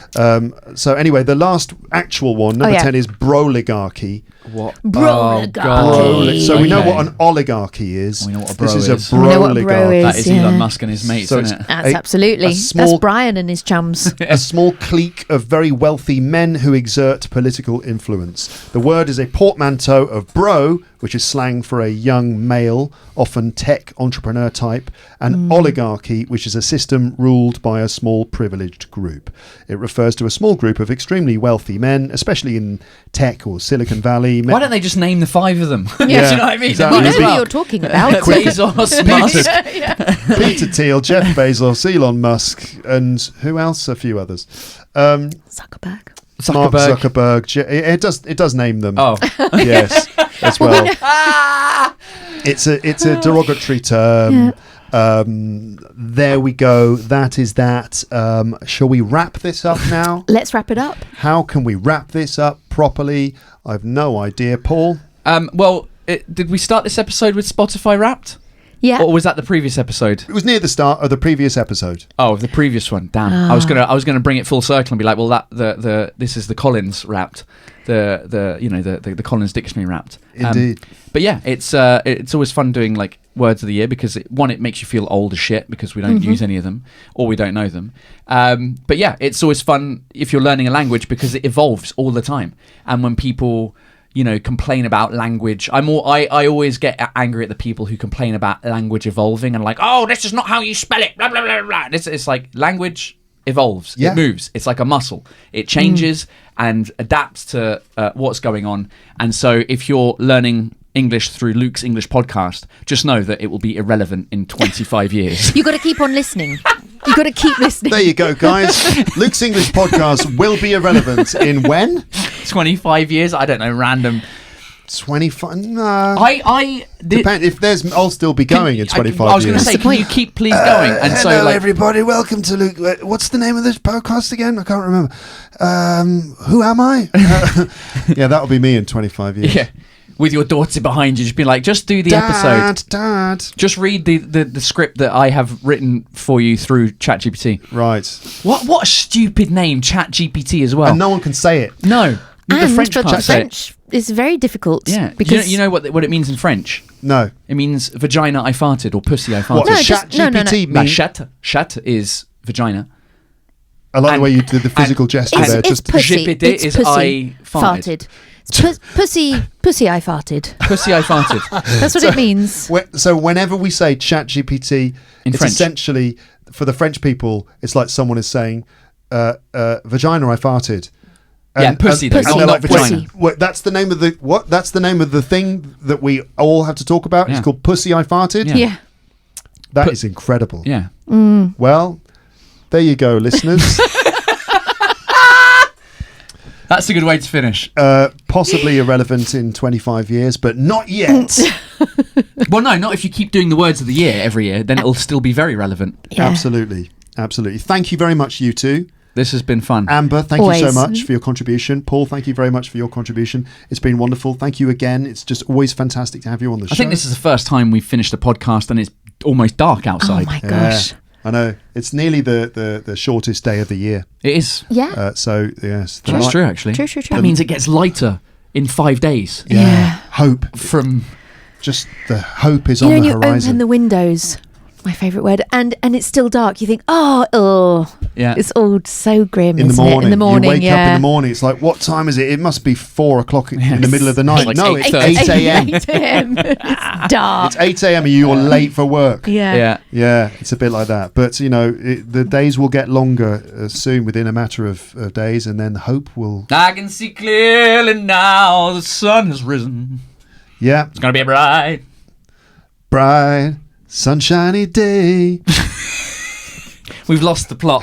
So anyway, the last actual one, number 10, is broligarchy. What? Broligarchy. So we know what an oligarchy is. We know what a bro this is is. a We know what a bro broligarchy. is. That is Yeah. Elon Musk and his mates, So isn't it? That's absolutely. small- That's Brian and his chums. A small clique of very wealthy men who exert political influence. The word is a portmanteau of bro, which is slang for a young male, often tech entrepreneur type, and oligarchy, which is a system ruled by a small privileged group. It refers to a small group of extremely wealthy men, especially in tech or Silicon Valley. Why don't they just name the 5 of them? Yeah, Do you know what I mean? exactly. You know Might as who well. you're talking about. Bezos, Musk. Peter Thiel, Jeff Bezos, Elon Musk, and who else? A few others. Zuckerberg. Mark Zuckerberg. It does name them. Oh. Yes, as well. It's a derogatory term. There we go. That is that. Shall we wrap this up now? Let's wrap it up. How can we wrap this up properly? I've no idea, Paul. Did we start this episode with Spotify Wrapped? Yeah. Or was that the previous episode? It was near the start of the previous episode. Oh, the previous one. Damn. I was gonna bring it full circle and be like, well, this is the Collins Wrapped, the Collins Dictionary Wrapped. Indeed. But yeah, it's always fun doing like words of the year because it makes you feel old as shit because we don't use any of them or we don't know them. But yeah, it's always fun if you're learning a language because it evolves all the time. And when people complain about language, I always get angry at the people who complain about language evolving and like, oh, this is not how you spell it, blah blah blah blah. It's like language evolves. Yeah. It moves. It's like a muscle. It changes and adapts to what's going on. And so if you're learning English through Luke's English podcast, just know that it will be irrelevant in 25 years. You got to keep on listening. You got to keep listening. There you go, guys. Luke's English podcast will be irrelevant in when? 25 years? I don't know, random. 25? No. I Depend if there's. I'll still be going in 25 years. I was going to say, can you keep please going? And hello, so, like, everybody. Welcome to Luke. What's the name of this podcast again? I can't remember. Who am I? Yeah, that'll be me in 25 years. yeah, with your daughter behind you, just be like, just do the episode. Dad. Just read the script that I have written for you through ChatGPT. Right. What a stupid name, ChatGPT as well. And no one can say it. No. The And French but can't say it. French is very difficult. Yeah, because you know what it means in French? No. It means vagina I farted or pussy I farted. What No, does just- ChatGPT Bah, mean? chat is vagina. I like the and- way you did the physical gesture it's, there. it's Just pussy. Jipid It's is pussy. I farted. It's pussy. I farted. Pussy I farted. That's what it means. so whenever we say ChatGPT, it's French. essentially for the French people, it's like someone is saying vagina I farted. Yeah, pussy though, Pussy, not not vagina. pussy. Wait, that's the name of the what? That's the name of the thing that we all have to talk about. Yeah. It's called Pussy I Farted. Yeah. Yeah. That is incredible. Yeah. Well, there you go, listeners. That's a good way to finish. Possibly irrelevant in 25 years, but not yet. Well, no, not if you keep doing the words of the year every year, then it'll still be very relevant. Yeah. Absolutely. Thank you very much, you two. This has been fun. Amber, thank you so Always. much for your contribution. Paul, thank you very much for your contribution. It's been wonderful. Thank you again. It's just always fantastic to have you on the show. I think this is the first time we've finished the podcast and it's almost dark outside. Oh my gosh. I know. It's nearly the shortest day of the year. It is. Yeah. So, yes. That's true, actually. True. That means it gets lighter in 5 days. Yeah. Hope. Just the hope is on the horizon. You open the windows. My favourite word, and it's still dark. You think, yeah, it's all so grim. In the morning, you wake up in the morning. It's like, what time is it? It must be 4 o'clock in the middle of the night. Like no, it's 8 a.m. 8 a.m. It's dark. It's 8 a.m. and you're late for work. Yeah. It's a bit like that. But the days will get longer soon, within a matter of days, and then hope will. I can see clearly now. The sun has risen. Yeah, it's gonna be a bright. Sunshiny day. We've lost the plot.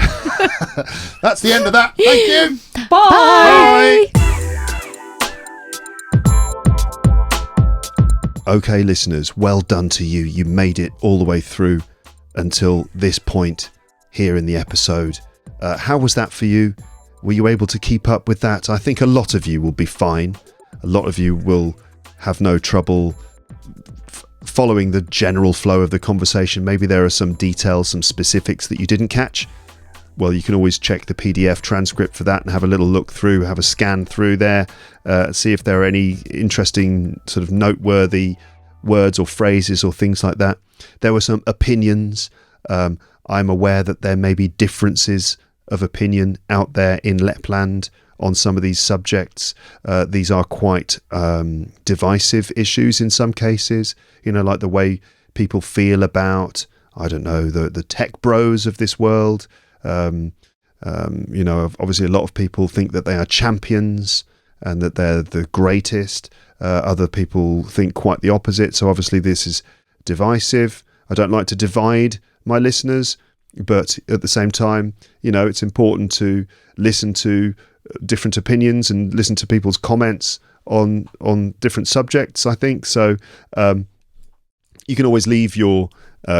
That's the end of that. Thank you. Bye. Okay, listeners, well done to you. You made it all the way through until this point here in the episode. How was that for you? Were you able to keep up with that? I think a lot of you will be fine. A lot of you will have no trouble following the general flow of the conversation. Maybe there are some details, some specifics that you didn't catch. Well, you can always check the PDF transcript for that and have a little look through, have a scan through there, see if there are any interesting sort of noteworthy words or phrases or things like that. There were some opinions. I'm aware that there may be differences of opinion out there in Lapland on some of these subjects. These are quite divisive issues in some cases, like the way people feel about, I don't know, the tech bros of this world. Obviously a lot of people think that they are champions and that they're the greatest. Other people think quite the opposite. So obviously this is divisive. I don't like to divide my listeners, but at the same time, it's important to listen to different opinions and listen to people's comments on different subjects, I think. So you can always leave your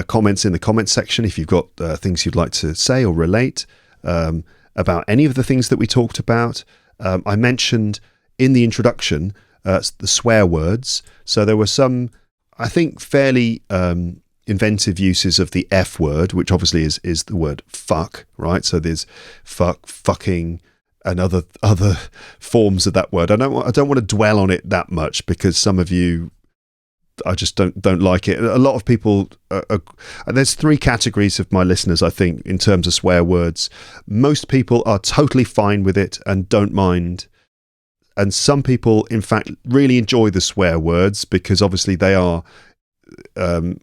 comments in the comments section if you've got things you'd like to say or relate about any of the things that we talked about. I mentioned in the introduction the swear words. So there were some, I think, fairly inventive uses of the F word, which obviously is the word fuck, right? So there's fuck, fucking, and other forms of that word. I don't want to dwell on it that much because some of you, I just don't like it. A lot of people, there's 3 categories of my listeners, I think, in terms of swear words. Most people are totally fine with it and don't mind. And some people, in fact, really enjoy the swear words because obviously they are,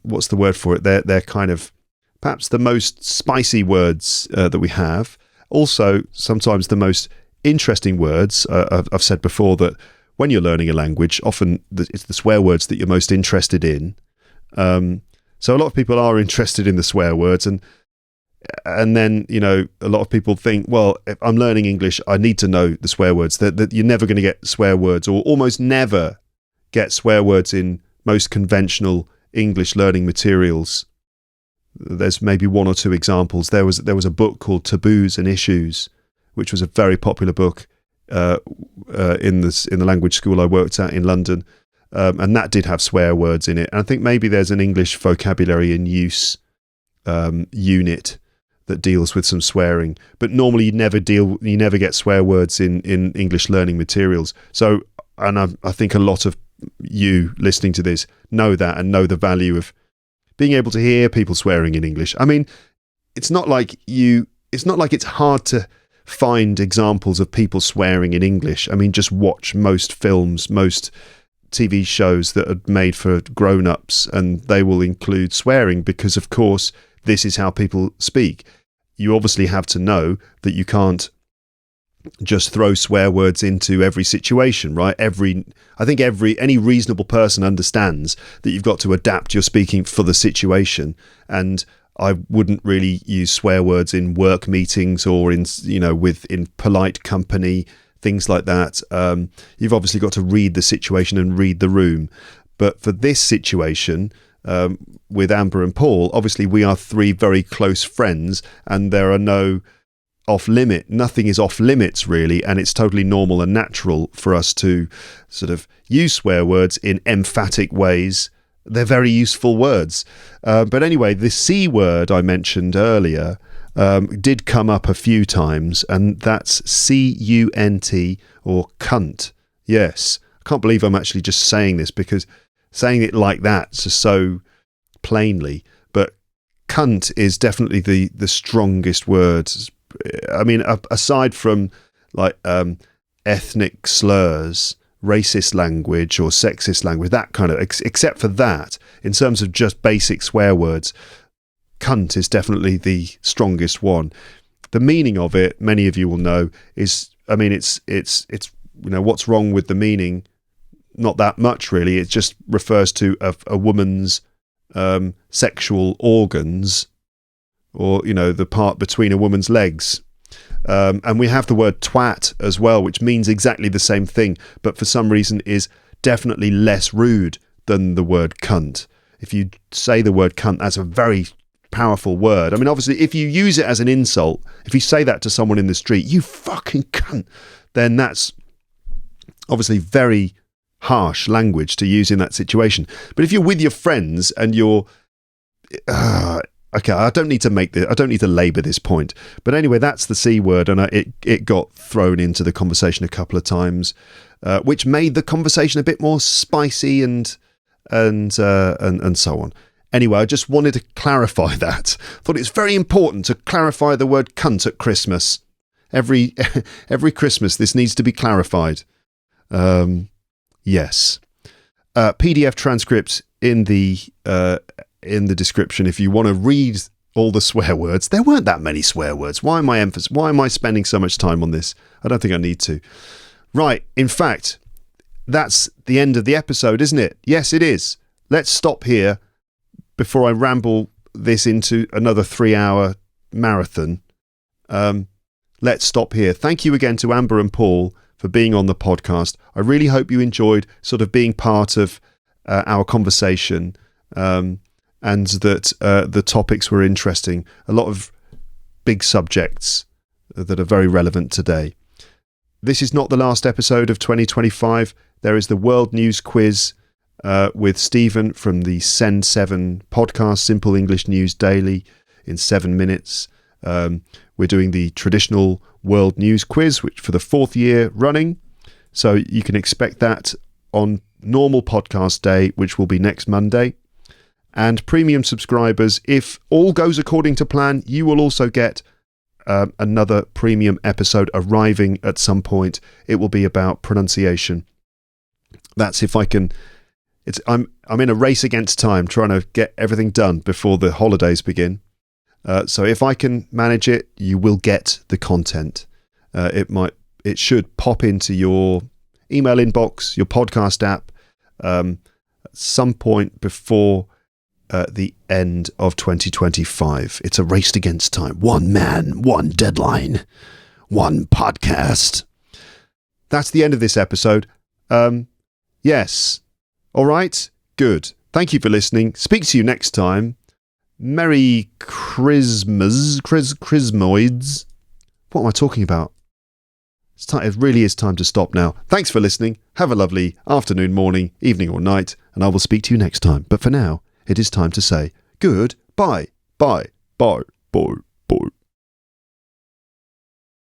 what's the word for it? They're kind of perhaps the most spicy words that we have. Also, sometimes the most interesting words. I've said before that when you're learning a language, often it's the swear words that you're most interested in. So a lot of people are interested in the swear words, and then a lot of people think, well, if I'm learning English, I need to know the swear words. That you're never going to get swear words, or almost never get swear words in most conventional English learning materials. There's maybe 1 or 2 examples. There was a book called Taboos and Issues, which was a very popular book in the language school I worked at in London, and that did have swear words in it. And I think maybe there's an English vocabulary in use unit that deals with some swearing, but normally you never get swear words in English learning materials. So, and I think a lot of you listening to this know that and know the value of being able to hear people swearing in English. I mean, it's not like it's hard to find examples of people swearing in English. I mean, just watch most films, most TV shows that are made for grown-ups, and they will include swearing because, of course, this is how people speak. You obviously have to know that you can't just throw swear words into every situation, right? I think any reasonable person understands that you've got to adapt your speaking for the situation, and I wouldn't really use swear words in work meetings or in polite company, things like that. You've obviously got to read the situation and read the room. But for this situation, with Amber and Paul, obviously we are 3 very close friends, and there are no nothing is off limits really, and it's totally normal and natural for us to sort of use swear words in emphatic ways they're very useful words. But anyway, the C word I mentioned earlier did come up a few times, and that's C-U-N-T, or cunt. Yes, I can't believe I'm actually just saying this, because saying it like that so plainly, but cunt is definitely the strongest word. I mean, aside from like ethnic slurs, racist language or sexist language, that kind of, except for that, in terms of just basic swear words, cunt is definitely the strongest one. The meaning of it, many of you will know, is, I mean, it's what's wrong with the meaning? Not that much, really. It just refers to a woman's sexual organs, or the part between a woman's legs. And we have the word twat as well, which means exactly the same thing, but for some reason is definitely less rude than the word cunt. If you say the word cunt, that's a very powerful word. I mean, obviously, if you use it as an insult, if you say that to someone in the street, you fucking cunt, then that's obviously very harsh language to use in that situation. But if you're with your friends and you're okay, I don't need to labour this point, but anyway, that's the C word, and it got thrown into the conversation a couple of times, which made the conversation a bit more spicy and so on. Anyway, I just wanted to clarify that. I thought it's very important to clarify the word cunt at Christmas. Every Christmas, this needs to be clarified. Yes. PDF transcripts in the description if you want to read all the swear words. There weren't that many swear words. Why am I spending so much time on this? I don't think I need to. Right, in fact, that's the end of the episode, isn't it? Yes, it is. Let's stop here before I ramble this into another 3-hour marathon. Let's stop here. Thank you again to Amber and Paul for being on the podcast. I really hope you enjoyed sort of being part of our conversation, and that the topics were interesting. A lot of big subjects that are very relevant today. This is not the last episode of 2025. There is the World News Quiz with Stephen from the Send 7 podcast, Simple English News Daily, in 7 minutes. We're doing the traditional World News Quiz, which for the 4th year running. So you can expect that on normal podcast day, which will be next Monday. And premium subscribers, if all goes according to plan, you will also get another premium episode arriving at some point. It will be about pronunciation. That's if I can. I'm in a race against time, trying to get everything done before the holidays begin. So if I can manage it, you will get the content. It should pop into your email inbox, your podcast app, at some point before the end of 2025. It's a race against time. One man, one deadline, one podcast. That's the end of this episode. Yes. All right. Good. Thank you for listening. Speak to you next time. Merry Christmas. Chrismoids. What am I talking about? It really is time to stop now. Thanks for listening. Have a lovely afternoon, morning, evening or night, and I will speak to you next time. But for now, it is time to say goodbye. Bye. Bye. Bye. Bye.